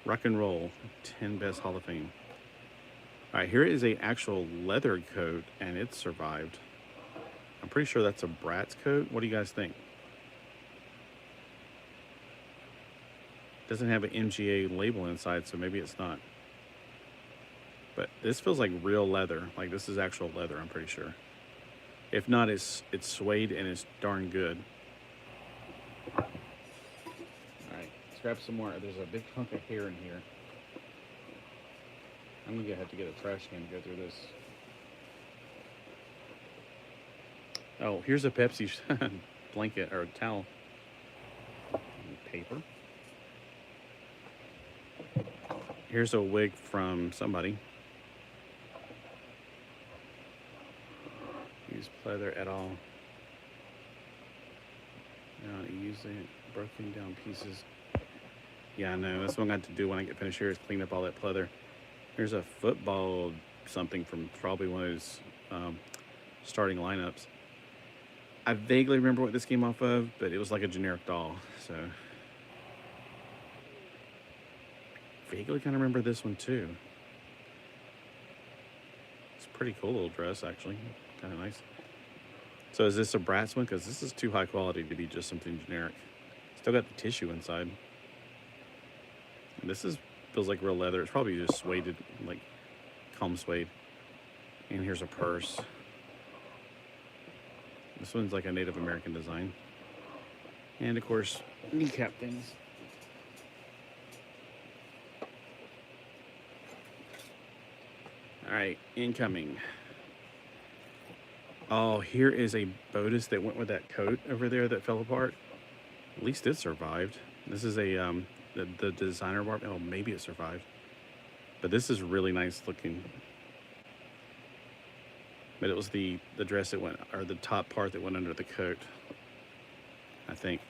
Rock and roll, 10 best Hall of Fame. All right, here is a actual leather coat, and it survived. I'm pretty sure that's a Bratz coat. What do you guys think? Doesn't have an MGA label inside, so maybe it's not. But this feels like real leather. Like this is actual leather, I'm pretty sure. If not, it's suede and it's darn good. All right, let's grab some more. There's a big hunk of hair in here. I'm going to have to get a trash can to go through this. Oh, here's a Pepsi blanket or towel. Paper. Here's a wig from somebody. Use pleather at all. Now using broken down pieces. Yeah, I know. That's what I'm going to have to do when I get finished here is clean up all that pleather. Here's a football something from probably one of those starting lineups. I vaguely remember what this came off of, but it was like a generic doll, so. Vaguely kind of remember this one too. It's a pretty cool little dress, actually. Kind of nice. So is this a Bratz one? Because this is too high quality to be just something generic. Still got the tissue inside. And this feels like real leather. It's probably just suede, like calm suede. And here's a purse. This one's like a Native American design. And of course, kneecap things. All right, incoming. Oh, here is a bodice that went with that coat over there that fell apart. At least it survived. This is a the designer barb. Oh, maybe it survived. But this is really nice looking. But it was the dress that went, or the top part that went under the coat, I think.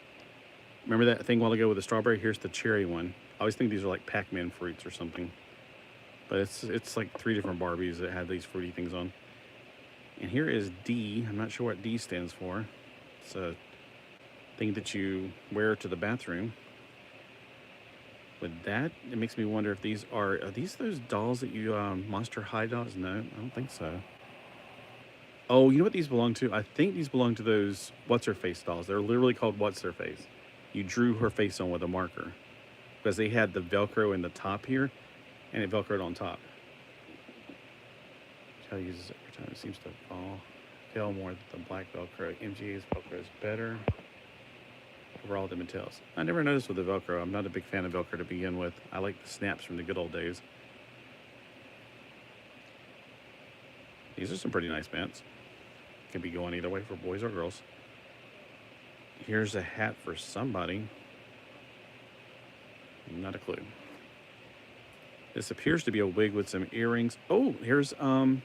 Remember that thing a while ago with the strawberry? Here's the cherry one. I always think these are like Pac-Man fruits or something. But it's like 3 different Barbies that had these fruity things on. And here is D. I'm not sure what D stands for. It's a thing that you wear to the bathroom. With that, it makes me wonder if these are these those dolls that you, Monster High dolls? No, I don't think so. Oh, you know what these belong to? I think these belong to those What's-Her-Face dolls. They're literally called What's-Her-Face. You drew her face on with a marker. Because they had the Velcro in the top here, and it Velcroed on top. Which I use every time. It seems to fail more than the black Velcro. MGA's Velcro is better. Overall, the Mattel's. I never noticed with the Velcro. I'm not a big fan of Velcro to begin with. I like the snaps from the good old days. These are some pretty nice pants. Can be going either way for boys or girls. Here's a hat for somebody. Not a clue. This appears to be a wig with some earrings. Oh, here's oh,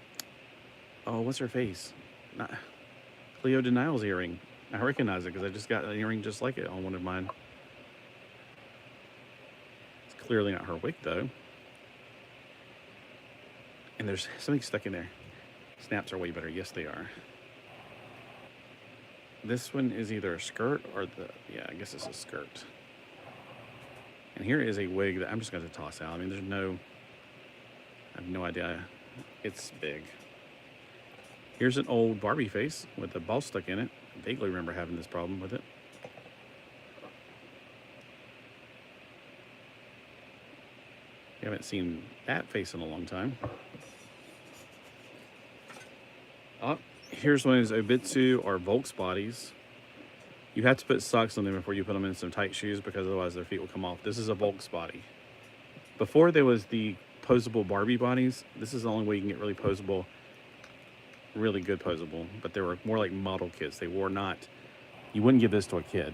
what's her face? Not Cleo Denial's earring. I recognize it because I just got an earring just like it on one of mine. It's clearly not her wig though. And there's something stuck in there. Snaps are way better. Yes, they are. This one is either a skirt or yeah, I guess it's a skirt. And here is a wig that I'm just going to toss out. I mean, I have no idea. It's big. Here's an old Barbie face with a ball stuck in it. I vaguely remember having this problem with it. You haven't seen that face in a long time. Oh, here's one of those Obitsu or Volks bodies. You have to put socks on them before you put them in some tight shoes because otherwise their feet will come off. This is a Volks body. Before there was the posable Barbie bodies, this is the only way you can get really posable, really good posable, but they were more like model kits. They were not, you wouldn't give this to a kid.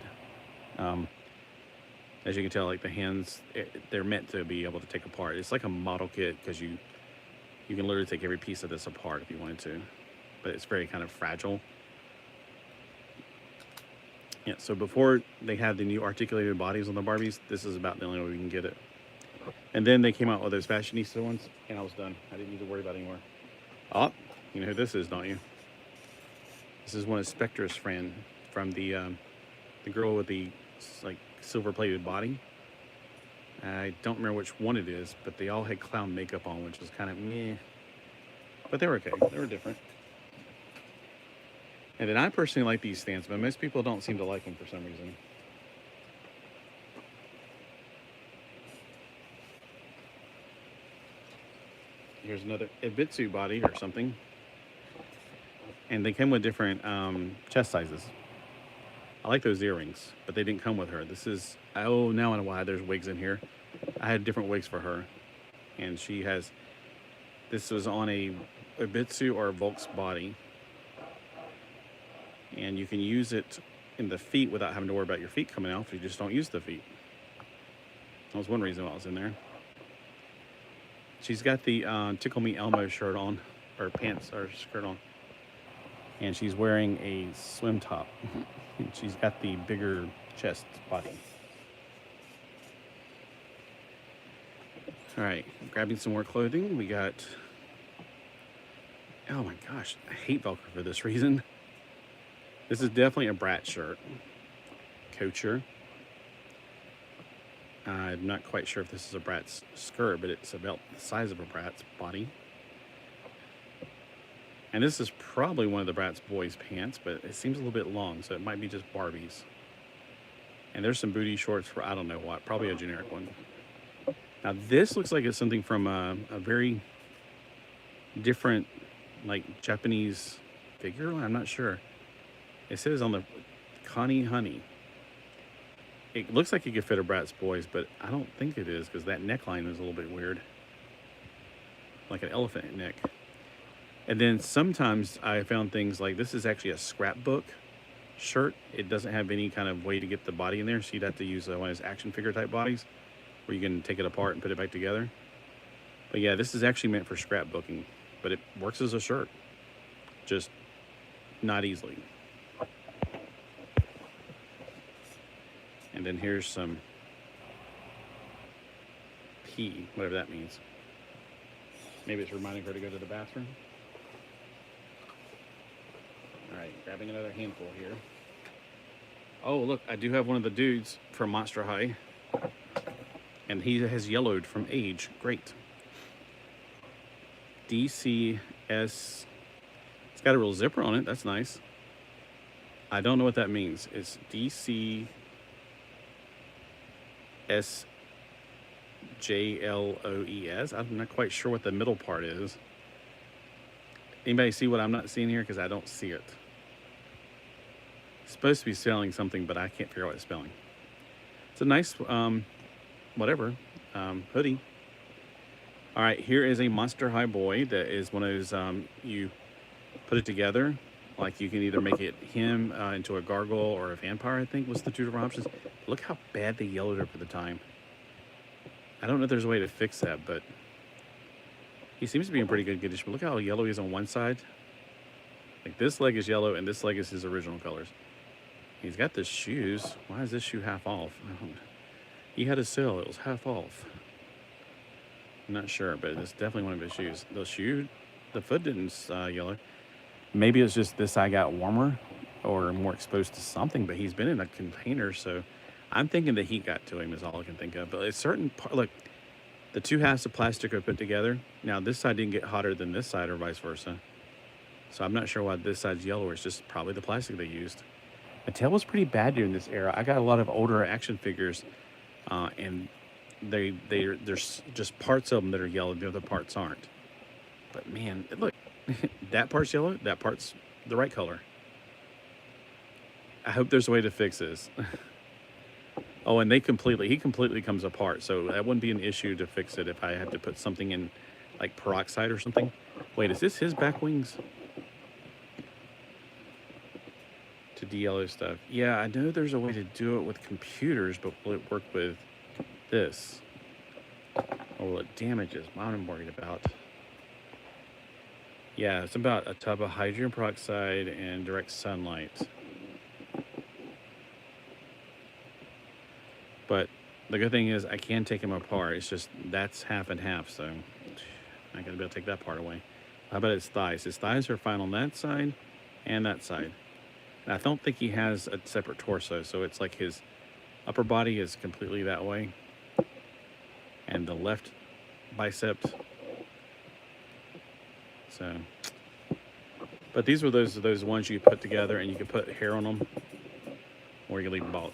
As you can tell, like the hands, they're meant to be able to take apart. It's like a model kit because you can literally take every piece of this apart if you wanted to, but it's very kind of fragile. Yeah, so before they had the new articulated bodies on the Barbies, this is about the only way we can get it. And then they came out with those fashionista ones, and I was done. I didn't need to worry about it anymore. Oh, you know who this is, don't you? This is one of Spectre's friend from the girl with the like silver-plated body. I don't remember which one it is, but they all had clown makeup on, which was kind of meh. But they were okay. They were different. And then I personally like these stands, but most people don't seem to like them for some reason. Here's another Ibitsu body or something. And they came with different chest sizes. I like those earrings, but they didn't come with her. This is, oh, now I know why there's wigs in here. I had different wigs for her. And she has This was on a Bitsu or a Volks body. And you can use it in the feet without having to worry about your feet coming out if you just don't use the feet. That was one reason why I was in there. She's got the Tickle Me Elmo shirt on, or pants, or skirt on. And she's wearing a swim top. And she's got the bigger chest body. All right, grabbing some more clothing. We got, oh my gosh, I hate Velcro for this reason. This is definitely a Brat shirt. Couture. I'm not quite sure if this is a Brat's skirt, but it's about the size of a Brat's body. And this is probably one of the Brat's boys' pants, but it seems a little bit long, so it might be just Barbie's. And there's some booty shorts for I don't know what, probably a generic one. Now this looks like it's something from a very different, like, Japanese figure. I'm not sure. It says on the Connie Honey. It looks like it could fit a Brat's boys, but I don't think it is because that neckline is a little bit weird. Like an elephant neck. And then sometimes I found things like this is actually a scrapbook shirt. It doesn't have any kind of way to get the body in there, so you'd have to use one of those action figure type bodies where you can take it apart and put it back together. But yeah, this is actually meant for scrapbooking, but it works as a shirt, just not easily. And then here's some pee, whatever that means. Maybe it's reminding her to go to the bathroom. All right, grabbing another handful here. Oh, look, I do have one of the dudes from Monster High. And he has yellowed from age. Great. DCS. It's got a real zipper on it. That's nice. I don't know what that means. It's DCSJLOES. I'm not quite sure what the middle part is. Anybody see what I'm not seeing here? Because I don't see it. It's supposed to be spelling something, but I can't figure out what it's spelling. It's a nice, whatever, hoodie. All right, here is a Monster High boy that is one of those, you put it together. Like you can either make it him into a gargoyle or a vampire, I think was the two different options. Look how bad they yellowed her for the time. I don't know if there's a way to fix that, but he seems to be in pretty good condition. But look how yellow he is on one side. Like this leg is yellow and this leg is his original colors. He's got the shoes. Why is this shoe half off? He had a sale. It was half off. I'm not sure, but it's definitely one of his shoes. The foot didn't yellow. Maybe it's just this side got warmer or more exposed to something, but he's been in a container, so I'm thinking the heat got to him is all I can think of. But it's certain part, look, the two halves of plastic are put together. Now this side didn't get hotter than this side or vice versa. So I'm not sure why this side's yellow. It's just probably the plastic they used. Mattel was pretty bad during this era. I got a lot of older action figures, and there's just parts of them that are yellow, the other parts aren't. But man, look, that part's yellow, that part's the right color. I hope there's a way to fix this. Oh, and he completely comes apart, so that wouldn't be an issue to fix it if I had to put something in, like peroxide or something. Wait, is this his back wings? To de-yellow stuff. Yeah, I know there's a way to do it with computers, but will it work with this? Or will it damage us? What I'm worried about. Yeah, it's about a tub of hydrogen peroxide and direct sunlight. But the good thing is I can take them apart. It's just that's half and half, so I'm not gonna be able to take that part away. How about his thighs? His thighs are fine on that side and that side. And I don't think he has a separate torso, so it's like his upper body is completely that way. And the left bicep. So, but these were those ones you put together and you could put hair on them, or you could leave them bald.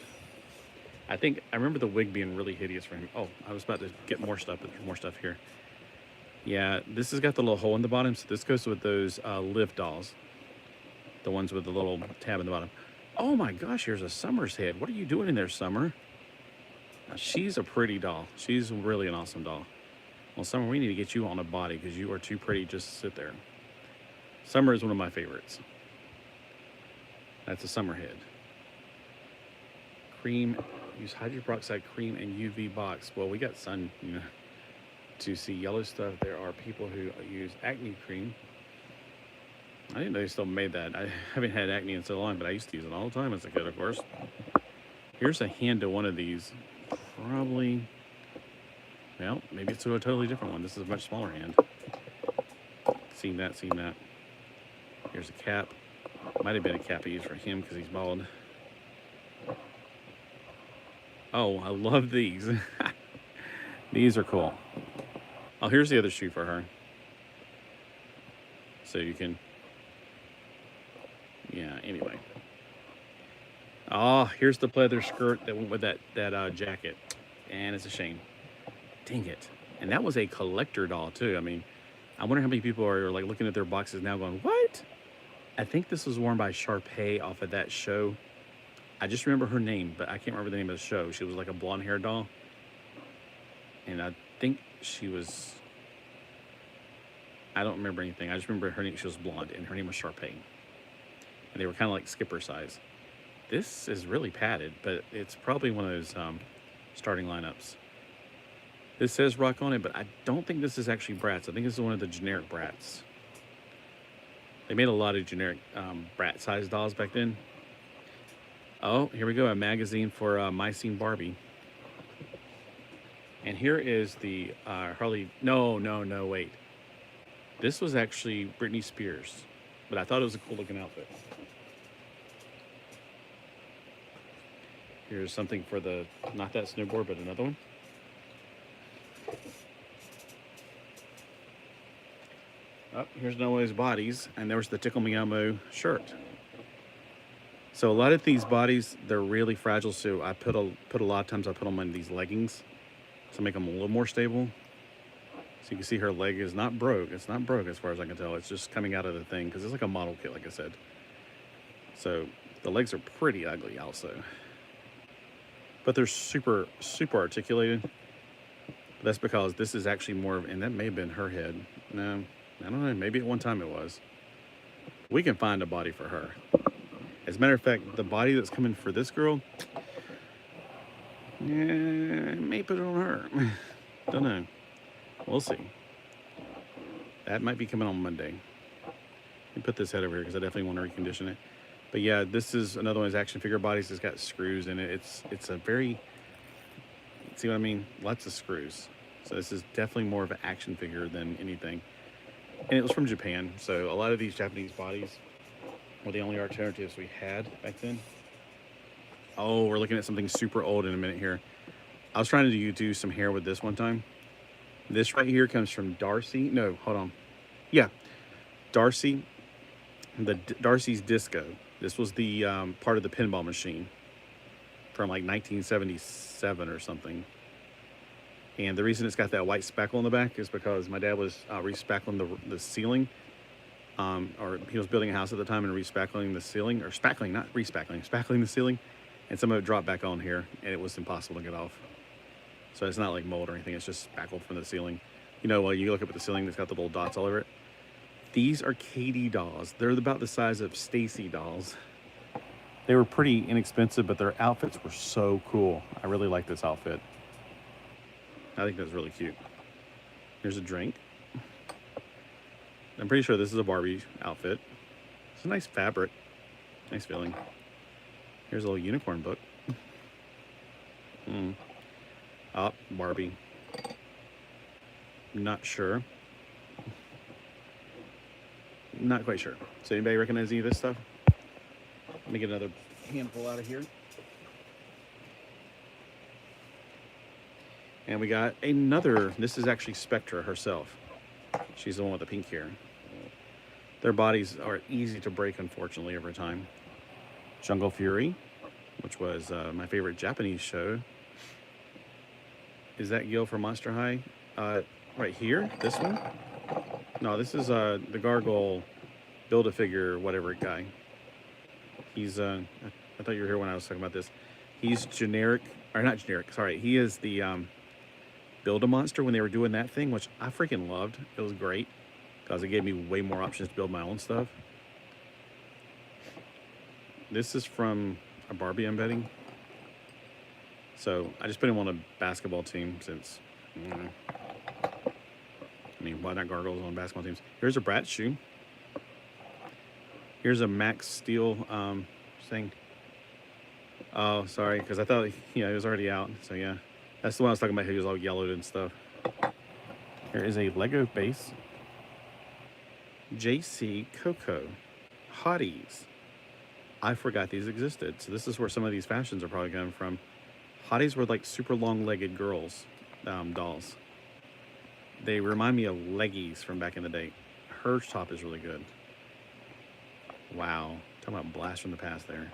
I remember the wig being really hideous for him. Oh, I was about to get more stuff, but there's more stuff here. Yeah, this has got the little hole in the bottom, so this goes with those Live dolls. The ones with the little tab in the bottom. Oh my gosh, here's a Summer's head. What are you doing in there, Summer? Now, she's a pretty doll. She's really an awesome doll. Well, Summer, we need to get you on a body because you are too pretty just to sit there. Summer is one of my favorites. That's a Summer head. Cream, use hydrogen peroxide cream and UV box. Well, we got sun, to see yellow stuff. There are people who use acne cream. I didn't know they still made that. I haven't had acne in so long, but I used to use it all the time as a kid, of course. Here's a hand to one of these. Probably, well, maybe it's to a totally different one. This is a much smaller hand. Seen that. Here's a cap. Might have been a cap I used for him because he's bald. Oh, I love these. These are cool. Oh, here's the other shoe for her. So you can, yeah, anyway. Oh, here's the pleather skirt that went with that jacket. And it's a shame. Dang it. And that was a collector doll, too. I mean, I wonder how many people are like looking at their boxes now going, what? I think this was worn by Sharpay off of that show. I just remember her name, but I can't remember the name of the show. She was like a blonde hair doll. And I think she was, I don't remember anything. I just remember her name, she was blonde, and her name was Sharpay. And they were kind of like Skipper size. This is really padded, but it's probably one of those starting lineups. This says Rock on it, but I don't think this is actually Bratz. I think this is one of the generic Bratz. They made a lot of generic Brat size dolls back then. Oh, here we go, a magazine for Mycene Barbie. And here is the Harley, no, wait. This was actually Britney Spears, but I thought it was a cool looking outfit. Here's something for the, not that snowboard, but another one. Oh, here's another one of his bodies, and there's the Tickle Me Elmo shirt. So a lot of these bodies, they're really fragile, so I put a lot of times I put them in these leggings to make them a little more stable. So you can see her leg is not broke. It's not broke as far as I can tell. It's just coming out of the thing because it's like a model kit, like I said. So the legs are pretty ugly also. But they're super, super articulated. That's because this is actually more of, and that may have been her head. No, I don't know. Maybe at one time it was. We can find a body for her. As a matter of fact, the body that's coming for this girl, may put it on her. Don't know. We'll see. That might be coming on Monday. Let me put this head over here because I definitely want to recondition it. But yeah, this is another one of his action figure bodies. It's got screws in it. It's a very, see what I mean? Lots of screws. So this is definitely more of an action figure than anything. And it was from Japan. So a lot of these Japanese bodies were the only alternatives we had back then. Oh, we're looking at something super old in a minute here. I was trying to do some hair with this one time. This right here comes from Darcy. No, hold on. Yeah, Darcy. Darcy's Disco. This was the part of the pinball machine from like 1977 or something. And the reason it's got that white spackle in the back is because my dad was re-spackling the ceiling. Or he was building a house at the time and re-spackling the ceiling, or spackling, not re-spackling, spackling the ceiling. And some of it dropped back on here, and it was impossible to get off. So it's not like mold or anything, it's just spackled from the ceiling. You know, you look up at the ceiling, it's got the little dots all over it. These are Katie dolls. They're about the size of Stacy dolls. They were pretty inexpensive, but their outfits were so cool. I really like this outfit. I think that's really cute. Here's a drink. I'm pretty sure this is a Barbie outfit. It's a nice fabric. Nice feeling. Here's a little unicorn book. Oh, Barbie. Not sure. Not quite sure. So anybody recognize any of this stuff? Let me get another handful out of here. And we got another, this is actually Spectra herself. She's the one with the pink hair. Their bodies are easy to break, unfortunately, over time. Jungle Fury, which was my favorite Japanese show. Is that Gil from Monster High? Right here, this one? No, this is the Gargoyle Build-A-Figure whatever guy. He's, I thought you were here when I was talking about this. He's generic, or not generic, sorry. He is the Build-A-Monster when they were doing that thing, which I freaking loved. It was great because it gave me way more options to build my own stuff. This is from a Barbie, I'm betting. So I just put him on a basketball team since, I mean, why not gargoyles on basketball teams? Here's a Bratz shoe. Here's a Max Steel thing. Oh, sorry, because I thought, it was already out. So yeah, that's the one I was talking about. He was all yellowed and stuff. Here is a Lego base. JC Coco. Hotties. I forgot these existed. So this is where some of these fashions are probably coming from. Hotties were like super long-legged girls, dolls. They remind me of leggies from back in the day. Her top is really good. Wow. Talking about blast from the past there.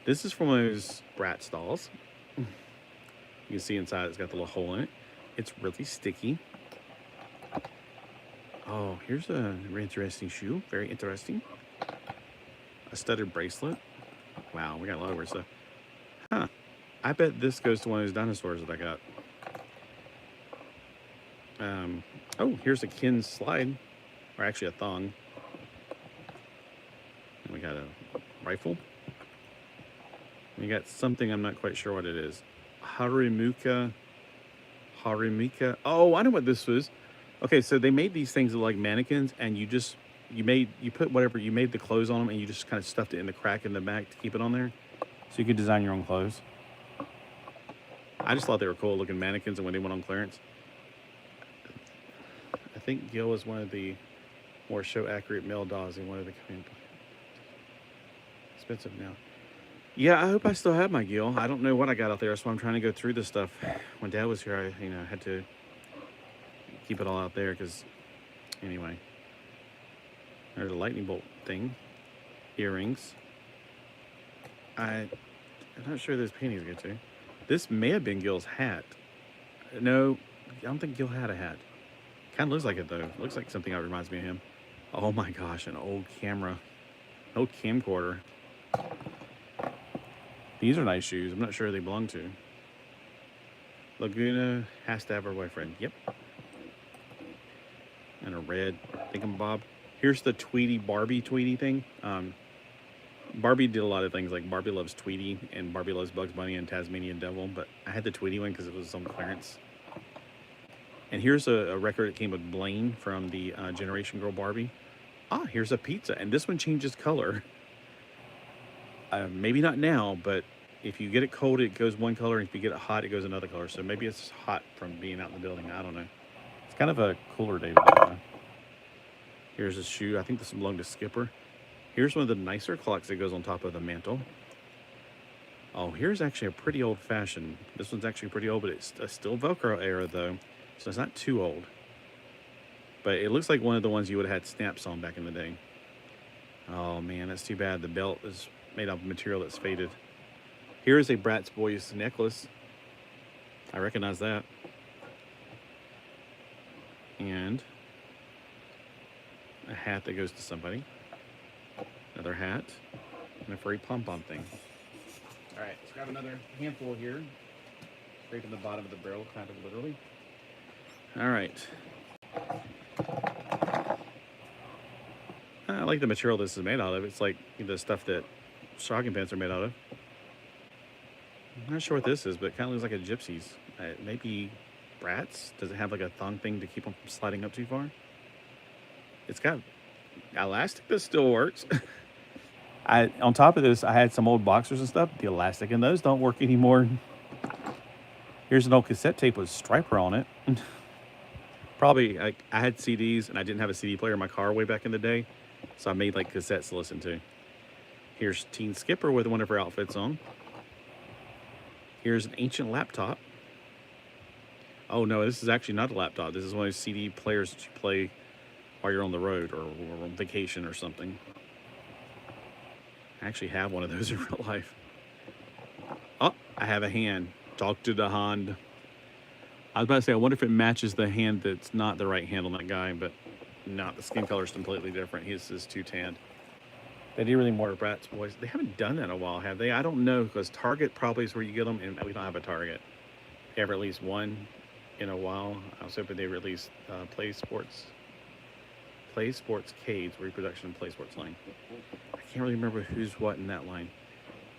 This is from one of those Bratz dolls. You can see inside it's got the little hole in it. It's really sticky. Oh, here's a very interesting shoe. Very interesting. A studded bracelet. Wow, we got a lot of weird stuff. Huh. I bet this goes to one of those dinosaurs that I got. Oh, here's a Ken slide. Or actually a thong. And we got a rifle. We got something, I'm not quite sure what it is. Harimika. Oh, I know what this was. Okay, so they made these things like mannequins, and you put whatever, you made the clothes on them, and you just kind of stuffed it in the crack in the back to keep it on there. So you could design your own clothes. I just thought they were cool looking mannequins, and when they went on clearance. I think Gil was one of the more show accurate male dolls in one of the expensive now. Yeah, I hope I still have my Gil. I don't know what I got out there, so I'm trying to go through this stuff. When Dad was here, I had to keep it all out there because, anyway. There's a lightning bolt thing. Earrings. I'm not sure those paintings get to. This may have been Gil's hat. No, I don't think Gil had a hat. Kind of looks like it, though. Looks like something that reminds me of him. Oh, my gosh, an old camera. Old camcorder. These are nice shoes. I'm not sure who they belong to. Laguna has to have her boyfriend. Yep. And a red thingamabob. Here's the Barbie Tweety thing. Barbie did a lot of things, like Barbie loves Tweety, and Barbie loves Bugs Bunny and Tasmanian Devil, but I had the Tweety one because it was on clearance. And here's a record that came with Blaine from the Generation Girl Barbie. Ah, here's a pizza, and this one changes color. Maybe not now, but if you get it cold, it goes one color, and if you get it hot, it goes another color. So maybe it's hot from being out in the building. I don't know. It's kind of a cooler day today. Here's a shoe. I think this belonged to Skipper. Here's one of the nicer clocks that goes on top of the mantle. Oh, here's actually a pretty old-fashioned. This one's actually pretty old, but it's still Velcro era, though. So it's not too old. But it looks like one of the ones you would have had snaps on back in the day. Oh, man, that's too bad. The belt is made out of material that's faded. Here is a Bratz Boys necklace. I recognize that. And a hat that goes to somebody. Another hat. And a furry pom-pom thing. All right, let's grab another handful here. Scraping the bottom of the barrel, kind of literally. All right. I like the material this is made out of. It's like the stuff that stocking pants are made out of. I'm not sure what this is, but it kind of looks like a gypsy's. Maybe Bratz? Does it have like a thong thing to keep them from sliding up too far? It's got elastic that still works. On top of this, I had some old boxers and stuff. The elastic in those don't work anymore. Here's an old cassette tape with Striper on it. Probably, I had CDs, and I didn't have a CD player in my car way back in the day, so I made like cassettes to listen to. Here's Teen Skipper with one of her outfits on. Here's an ancient laptop. Oh no, this is actually not a laptop. This is one of those CD players that you play while you're on the road or on vacation or something. I actually have one of those in real life. Oh, I have a hand. Talk to the hand. I was about to say, I wonder if it matches the hand that's not the right hand on that guy, but no, the skin color is completely different. His is too tanned. They do really more Bratz Boys. They haven't done that in a while, have they? I don't know, because Target probably is where you get them, and we don't have a Target. ever released one in a while. I was hoping they released Play Sports Cade's reproduction and Play Sports line. I can't really remember who's what in that line,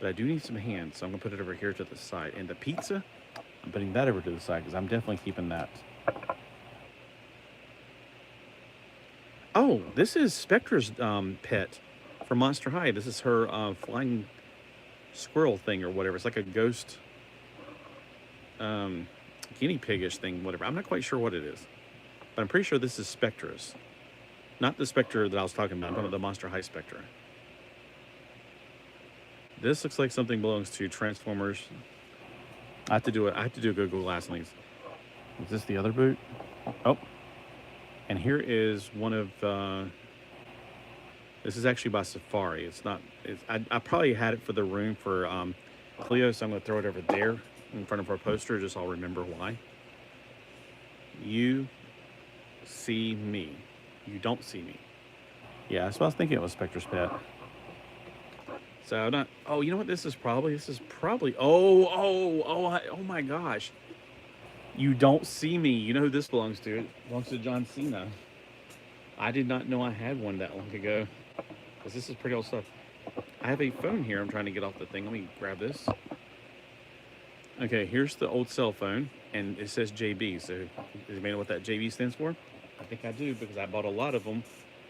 but I do need some hands, so I'm gonna put it over here to the side. And the pizza, I'm putting that over to the side because I'm definitely keeping that. Oh, this is Spectra's pet from Monster High. This is her flying squirrel thing or whatever. It's like a ghost guinea pig-ish thing, whatever. I'm not quite sure what it is, but I'm pretty sure this is Spectra's. Not the Spectre that I was talking about. I'm talking about the Monster High Spectre. This looks like something belongs to Transformers. I have to do a Google Glass links. Is this the other boot? Oh. And here is one of, this is actually by Safari. It's not, I probably had it for the room for Cleo, so I'm going to throw it over there in front of our poster, just so I'll remember why. You see me. You don't see me. Yeah, that's what I was thinking it was Spectre's pet. So not, oh, you know what this is probably? Oh my gosh. You don't see me. You know who this belongs to? It belongs to John Cena. I did not know I had one that long ago. Because this is pretty old stuff. I have a phone here. I'm trying to get off the thing. Let me grab this. Okay, here's the old cell phone. And it says JB. So, does anybody know what that JB stands for? I think I do because I bought a lot of them.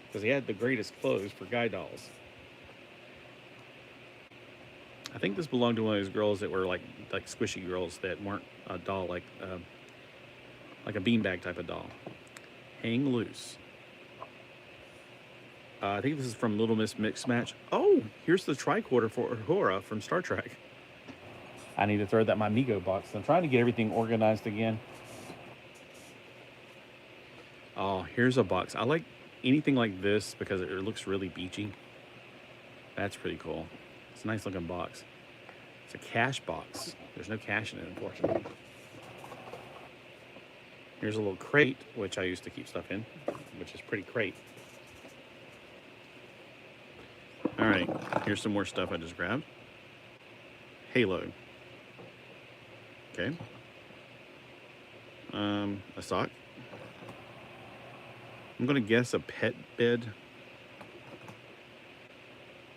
Because he had the greatest clothes for guy dolls. I think this belonged to one of those girls that were like squishy girls that weren't a doll, like a beanbag type of doll. Hang Loose. I think this is from Little Miss Mix Match. Oh, here's the tricorder for Uhura from Star Trek. I need to throw that in my Mego box. I'm trying to get everything organized again. Oh, here's a box. I like anything like this because it looks really beachy. That's pretty cool. It's a nice looking box. It's a cash box. There's no cash in it, unfortunately. Here's a little crate, which I used to keep stuff in, which is pretty crate. All right, here's some more stuff I just grabbed. Halo. Okay. A sock. I'm gonna guess a pet bed.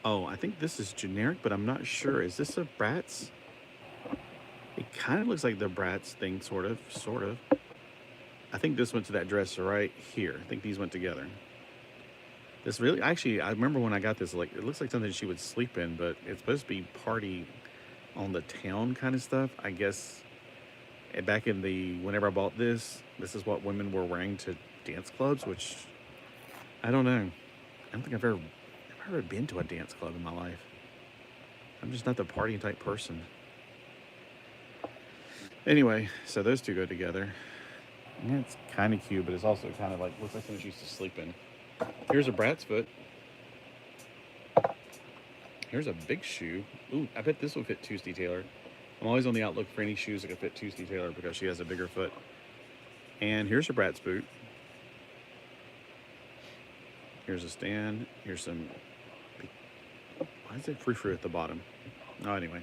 Oh, I think this is generic, but I'm not sure. Is this a Bratz? It kind of looks like the Bratz thing, sort of. I think this went to that dresser right here. I think these went together. This really, actually, I remember when I got this, like, it looks like something she would sleep in, but it's supposed to be party on the town kind of stuff. I guess back in whenever I bought this is what women were wearing to dance clubs, which, I don't know. I don't think I've ever been to a dance club in my life. I'm just not the party type person. Anyway, so those two go together. Yeah, it's kind of cute, but it's also kind of like, looks like something she used to sleep in. Here's a Bratz foot. Here's a big shoe. Ooh, I bet this will fit Tuesday Taylor. I'm always on the outlook for any shoes that can fit Tuesday Taylor because she has a bigger foot. And here's a Bratz boot. Here's a stand. Here's some... Why is it frou-frou at the bottom? Oh, anyway.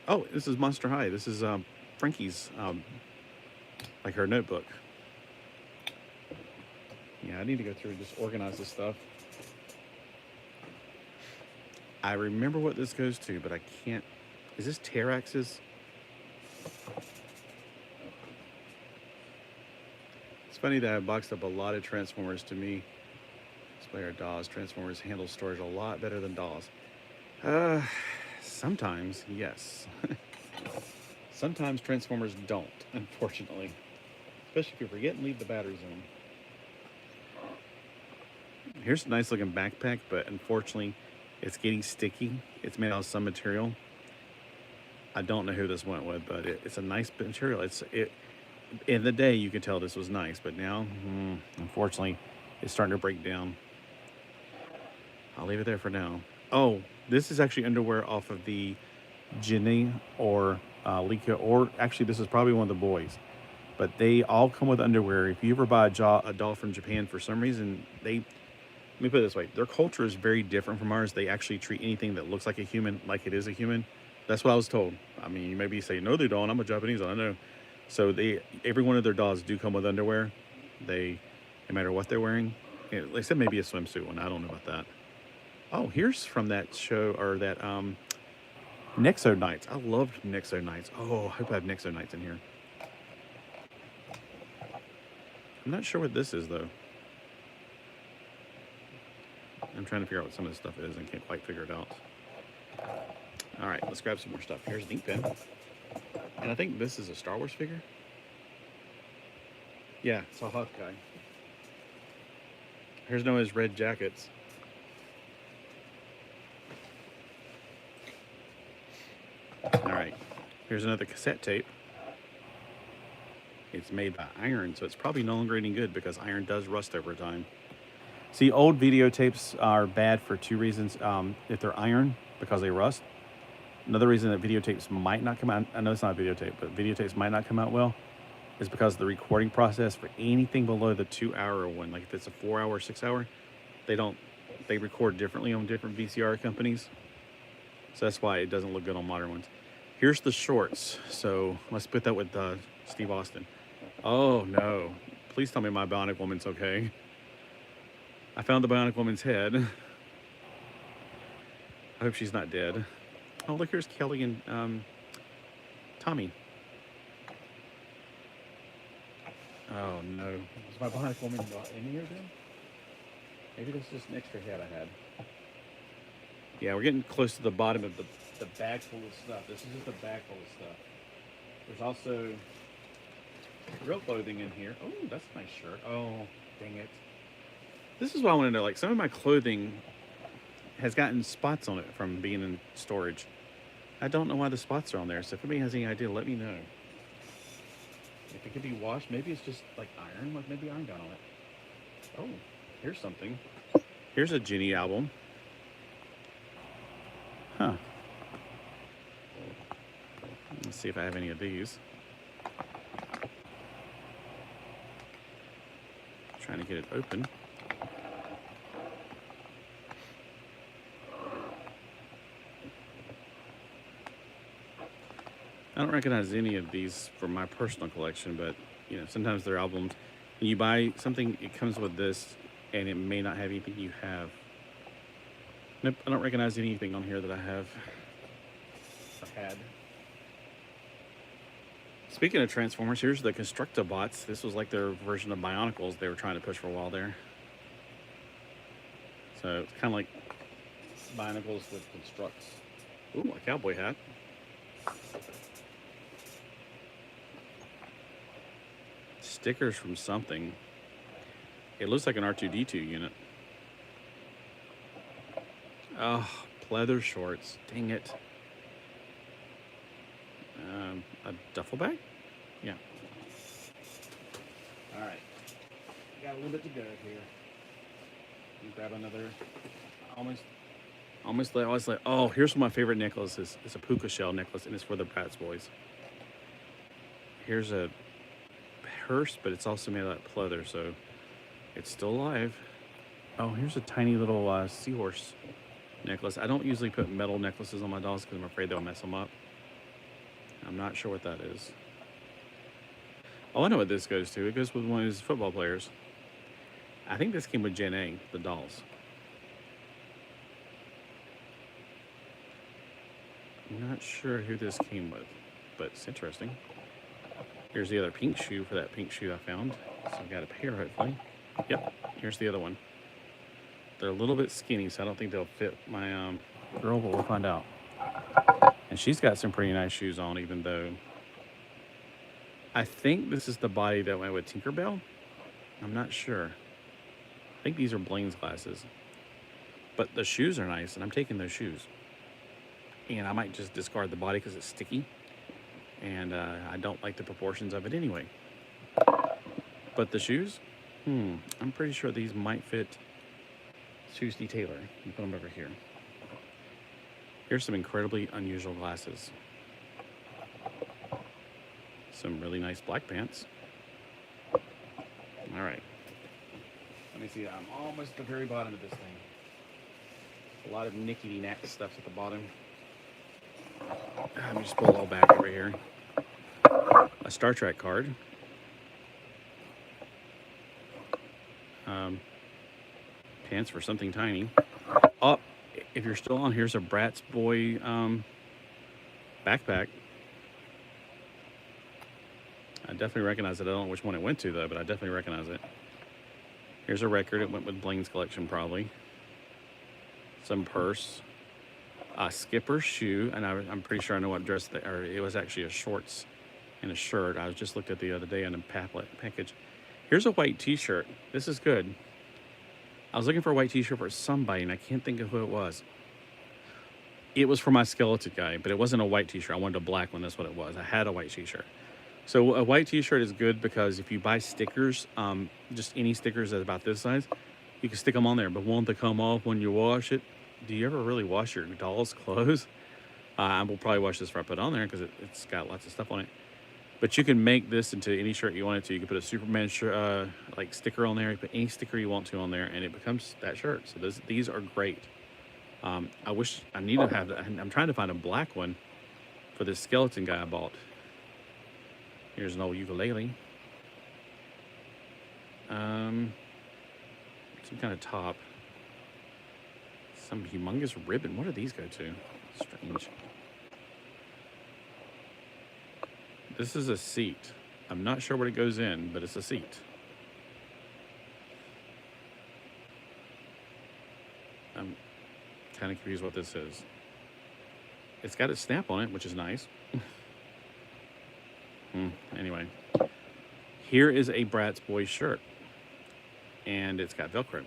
Oh, this is Monster High. This is Frankie's, like her notebook. Yeah, I need to go through and just organize this stuff. I remember what this goes to, but I can't... Is this Terax's? It's funny that I boxed up a lot of Transformers. To me, display our dolls. Transformers handle storage a lot better than dolls. Sometimes, yes. Sometimes Transformers don't, unfortunately. Especially if you forget and leave the batteries in. Here's a nice looking backpack, but unfortunately, it's getting sticky. It's made out of some material. I don't know who this went with, but it's a nice material. In the day, you could tell this was nice, but now, unfortunately, it's starting to break down. I'll leave it there for now. Oh, this is actually underwear off of the Ginny or Lika, or actually, this is probably one of the boys. But they all come with underwear. If you ever buy a doll from Japan, for some reason, let me put it this way. Their culture is very different from ours. They actually treat anything that looks like a human like it is a human.
That's what I was told. I mean, you may be saying, no, they don't. I'm a Japanese, I know. So every one of their dolls do come with underwear. No matter what they're wearing. They said maybe a swimsuit one. I don't know about that. Oh, here's from that show, or that Nixo Nights. I loved Nixo Nights. Oh, I hope I have Nixo Nights in here. I'm not sure what this is, though. I'm trying to figure out what some of this stuff is and can't quite figure it out. All right, let's grab some more stuff. Here's an ink pen. And I think this is a Star Wars figure. Yeah, it's a Hawkeye. Here's Noah's red jackets. All right, here's another cassette tape. It's made by iron, so it's probably no longer any good because iron does rust over time.
See, old videotapes are bad for two reasons. If they're iron, because they rust. Another reason that videotapes might not come out, I know it's not a videotape, but videotapes might not come out well, is because the recording process for anything below the 2-hour one, like if it's a 4-hour, 6-hour, they record differently on different VCR companies. So that's why it doesn't look good on modern ones. Here's the shorts. So let's put that with Steve Austin. Oh no, please tell me my Bionic Woman's okay. I found the Bionic Woman's head. I hope she's not dead. Oh, look, here's Kelly and Tommy. Oh no, is my Bionic Woman in here then? Maybe that's just an extra head I had. Yeah, we're getting close to the bottom of the bag full of stuff. This is just a bag full of stuff. There's also real clothing in here. Oh, that's a nice shirt. Oh, dang it. This is what I want to know. Like, some of my clothing has gotten spots on it from being in storage. I don't know why the spots are on there. So if anybody has any idea, let me know. If it could be washed, maybe it's just like iron. Like maybe iron got on it. Oh, here's something. Here's a Jenny album. Huh. Let's see if I have any of these. Trying to get it open. I don't recognize any of these from my personal collection, but you know, sometimes they're albums. When you buy something, it comes with this, and it may not have anything you have. Nope, I don't recognize anything on here that I've had. Speaking of Transformers, here's the Constructobots. This was like their version of Bionicles they were trying to push for a while there. So it's kind of like Bionicles with Constructs. Ooh, a cowboy hat. Stickers from something. It looks like an R2-D2 unit. Oh, pleather shorts. Dang it. A duffel bag? Yeah. All right. Got a little bit to go here. Grab another. Almost like, oh, here's one of my favorite necklaces. It's a puka shell necklace, and it's for the Bratz boys. Here's a purse, but it's also made out of pleather, so it's still alive. Oh, here's a tiny little seahorse necklace. I don't usually put metal necklaces on my dolls because I'm afraid they'll mess them up. I'm not sure what that is. Oh, I know what this goes to. It goes with one of his football players. I think this came with Gen A, the dolls. I'm not sure who this came with, but it's interesting. Here's the other pink shoe for that pink shoe I found. So I've got a pair, hopefully. Yep, here's the other one. They're a little bit skinny, so I don't think they'll fit my girl, but we'll find out. And she's got some pretty nice shoes on, even though I think this is the body that went with Tinkerbell. I'm not sure. I think these are Blaine's glasses. But the shoes are nice, and I'm taking those shoes. And I might just discard the body because it's sticky. And I don't like the proportions of it anyway. But the shoes, I'm pretty sure these might fit Susie Taylor. Let me put them over here. Here's some incredibly unusual glasses. Some really nice black pants. All right. Let me see. I'm almost at the very bottom of this thing. A lot of nickety-knack stuff at the bottom.
Let me just pull it all back over here. A Star Trek card. Pants for something tiny. Oh, if you're still on, here's a Bratz Boy backpack. I definitely recognize it. I don't know which one it went to, though, but I definitely recognize it. Here's a record. It went with Blaine's collection, probably. Some purse. A skipper shoe, and I'm pretty sure I know what dress they are. It was actually a shorts and a shirt. I just looked at the other day on a package. Here's a white t-shirt. This is good. I was looking for a white t-shirt for somebody, and I can't think of who it was. It was for my skeleton guy, but it wasn't a white t-shirt. I wanted a black one. That's what it was. I had a white t-shirt. So a white t-shirt is good because if you buy stickers, just any stickers that's about this size, you can stick them on there. But won't they come off when you wash it? Do you ever really wash your doll's clothes? I will probably wash this before I put it on there because it's got lots of stuff on it. But you can make this into any shirt you want it to. You can put a Superman shirt, like sticker on there. You put any sticker you want to on there, and it becomes that shirt. So these are great. I wish I need to have. I'm trying to find a black one for this skeleton guy I bought. Here's an old ukulele. Some kind of top. Some humongous ribbon. What do these go to? Strange. This is a seat. I'm not sure what it goes in, but it's a seat. I'm kind of confused what this is. It's got a snap on it, which is nice. Anyway, here is a Bratz Boys shirt, and it's got Velcro.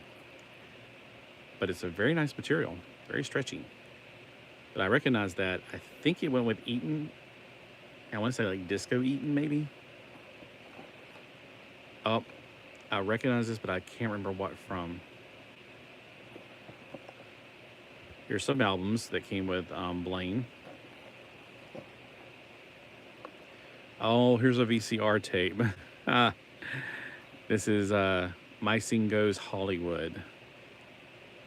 But it's a very nice material, very stretchy. But I recognize that. I think it went with Eaton. I want to say like Disco Eaton, maybe. Oh, I recognize this, but I can't remember what from. Here's some albums that came with Blaine. Oh, here's a VCR tape. This is My Scene Goes Hollywood.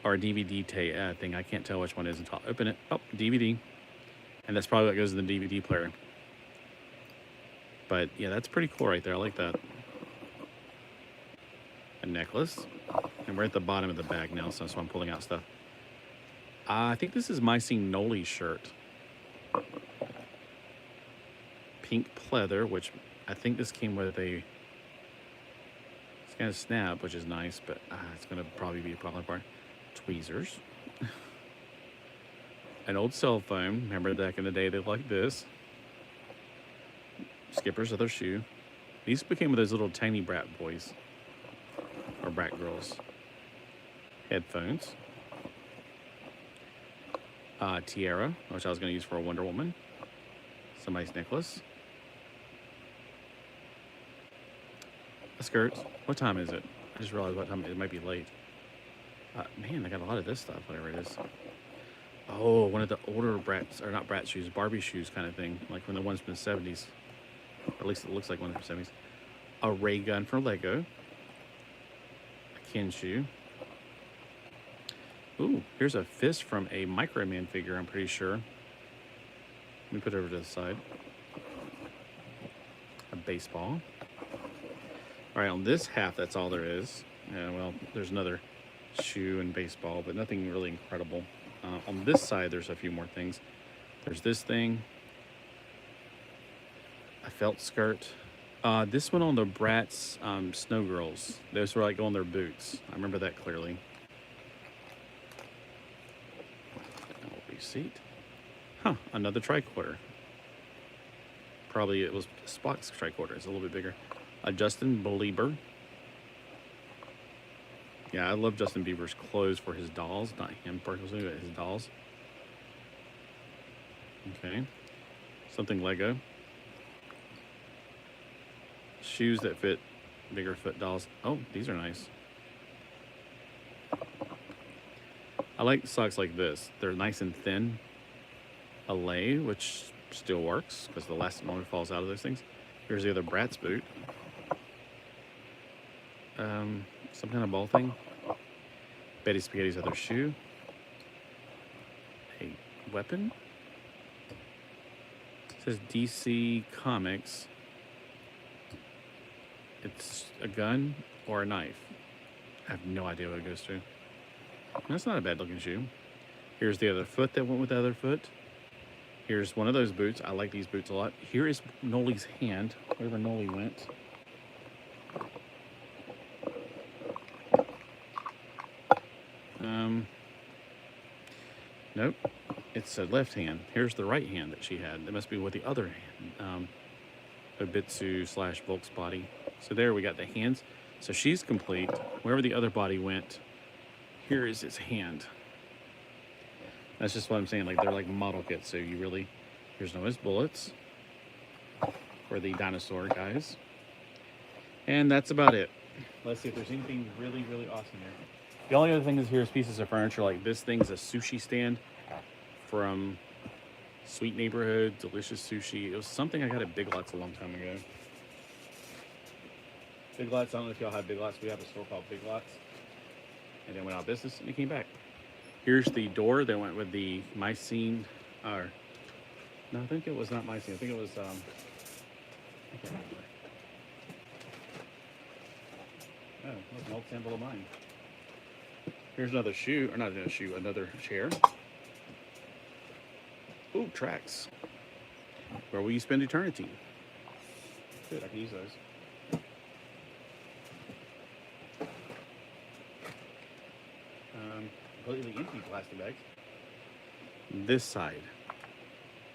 Or a DVD tape thing. I can't tell which one is until I open it. Oh, DVD. And that's probably what goes in the DVD player. But yeah, that's pretty cool right there. I like that. A necklace. And we're at the bottom of the bag now, so that's why I'm pulling out stuff. I think this is My Scene Noli's shirt. Pink pleather, which I think this came with a... It's kind of snap, which is nice, but it's going to probably be a problem part. Tweezers. An old cell phone. Remember back in the day they liked this. Skipper's other shoe. These became those little tiny brat boys. Or brat girls. Headphones. Tiara, which I was going to use for a Wonder Woman. Somebody's necklace. A skirt. What time is it? I just realized what time it might be late. Man, I got a lot of this stuff, whatever it is. Oh, one of the older Bratz, or not Bratz shoes, Barbie shoes kind of thing. Like from the ones from the 70s. Or at least it looks like one from the 70s. A ray gun for Lego. A Ken shoe. Ooh, here's a fist from a Micro Man figure, I'm pretty sure. Let me put it over to the side. A baseball. All right, on this half, that's all there is. Well, there's another shoe and baseball, but nothing really incredible. On this side, there's a few more things. There's this thing. A felt skirt. This one on the Bratz Snow Girls. Those were like on their boots. I remember that clearly. Receipt. Huh, another tricorder. Probably it was Spock's tricorder. It's a little bit bigger. A Justin Bieber. Yeah, I love Justin Bieber's clothes for his dolls. Not him personally, but his dolls. Okay. Something Lego. Shoes that fit bigger foot dolls. Oh, these are nice. I like socks like this. They're nice and thin. A lei, which still works because the elastic normally falls out of those things. Here's the other Bratz boot. Some kind of ball thing. Betty Spaghetti's other shoe. A weapon. says DC Comics. It's a gun or a knife. I have no idea what it goes to. That's not a bad looking shoe. Here's the other foot that went with the other foot. Here's one of those boots. I like these boots a lot. Here is Noli's hand, wherever Noli went. Nope. It's a left hand. Here's the right hand that she had. That must be with the other hand. Obitsu / Volk's body. So there we got the hands. So she's complete. Wherever the other body went, here is its hand. That's just what I'm saying. Like, they're like model kits. So you really, here's Noah's bullets for the dinosaur guys. And that's about it. Let's see if there's anything really, really awesome here. The only other thing is here is pieces of furniture. Like this thing's a sushi stand from Sweet Neighborhood, delicious sushi. It was something I got at Big Lots a long time ago. Big Lots, I don't know if y'all have Big Lots. We have a store called Big Lots. And then went out of business and it came back. Here's the door that went with the Mycene, or no, I think it was not Mycene. I think it was, I can't remember. Oh, that was an old symbol of mine. Here's another shoe, or not another shoe, another chair. Ooh, tracks. Where will you spend eternity? Good, I can use those. Completely empty plastic bags. This side.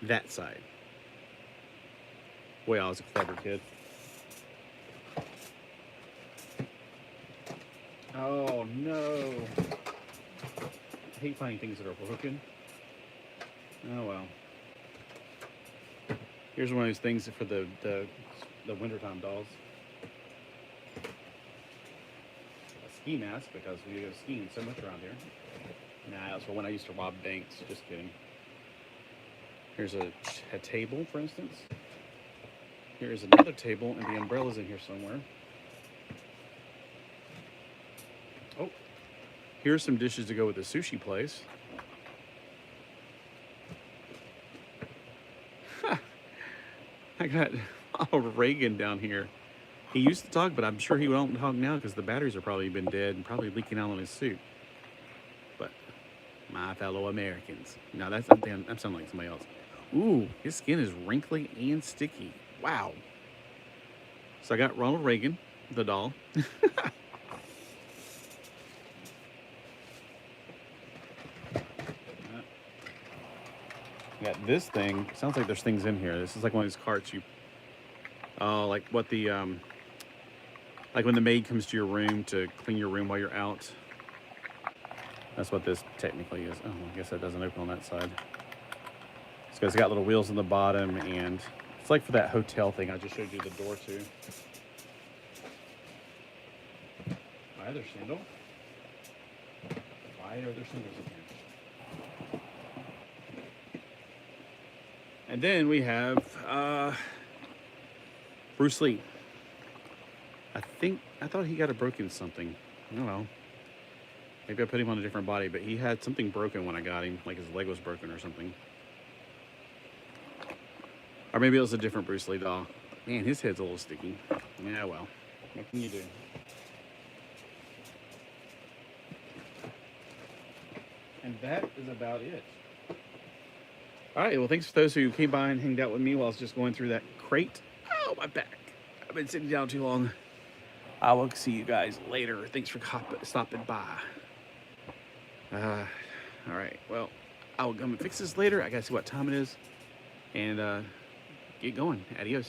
That side. Boy, I was a clever kid. Oh no. I hate finding things that are broken. Oh well. Here's one of those things for the wintertime dolls. A ski mask, because we go skiing so much around here. Nah, that's for when I used to rob banks. Just kidding. Here's a table, for instance. Here's another table, and the umbrella's in here somewhere. Oh, here's some dishes to go with the sushi place. I got Reagan down here. He used to talk, but I'm sure he won't talk now because the batteries are probably been dead and probably leaking out on his suit. But my fellow Americans. No, I'm sounding like somebody else. Ooh, his skin is wrinkly and sticky. Wow. So I got Ronald Reagan, the doll. Got this thing. Sounds like there's things in here. This is like one of these carts you, like what the, like when the maid comes to your room to clean your room while you're out. That's what this technically is. Oh, I guess that doesn't open on that side. So it's got little wheels on the bottom, and it's like for that hotel thing I just showed you the door to. My other sandal. Why are there sandals in here? And then we have Bruce Lee. I thought he got a broken something. I don't know. Maybe I put him on a different body, but he had something broken when I got him, like his leg was broken or something. Or maybe it was a different Bruce Lee doll. Man, his head's a little sticky. Yeah, well, what can you do? And that is about it. All right, well, thanks for those who came by and hanged out with me while I was just going through that crate. Oh, my back. I've been sitting down too long. I will see you guys later. Thanks for stopping by. All right, well, I will come and fix this later. I got to see what time it is and get going. Adios.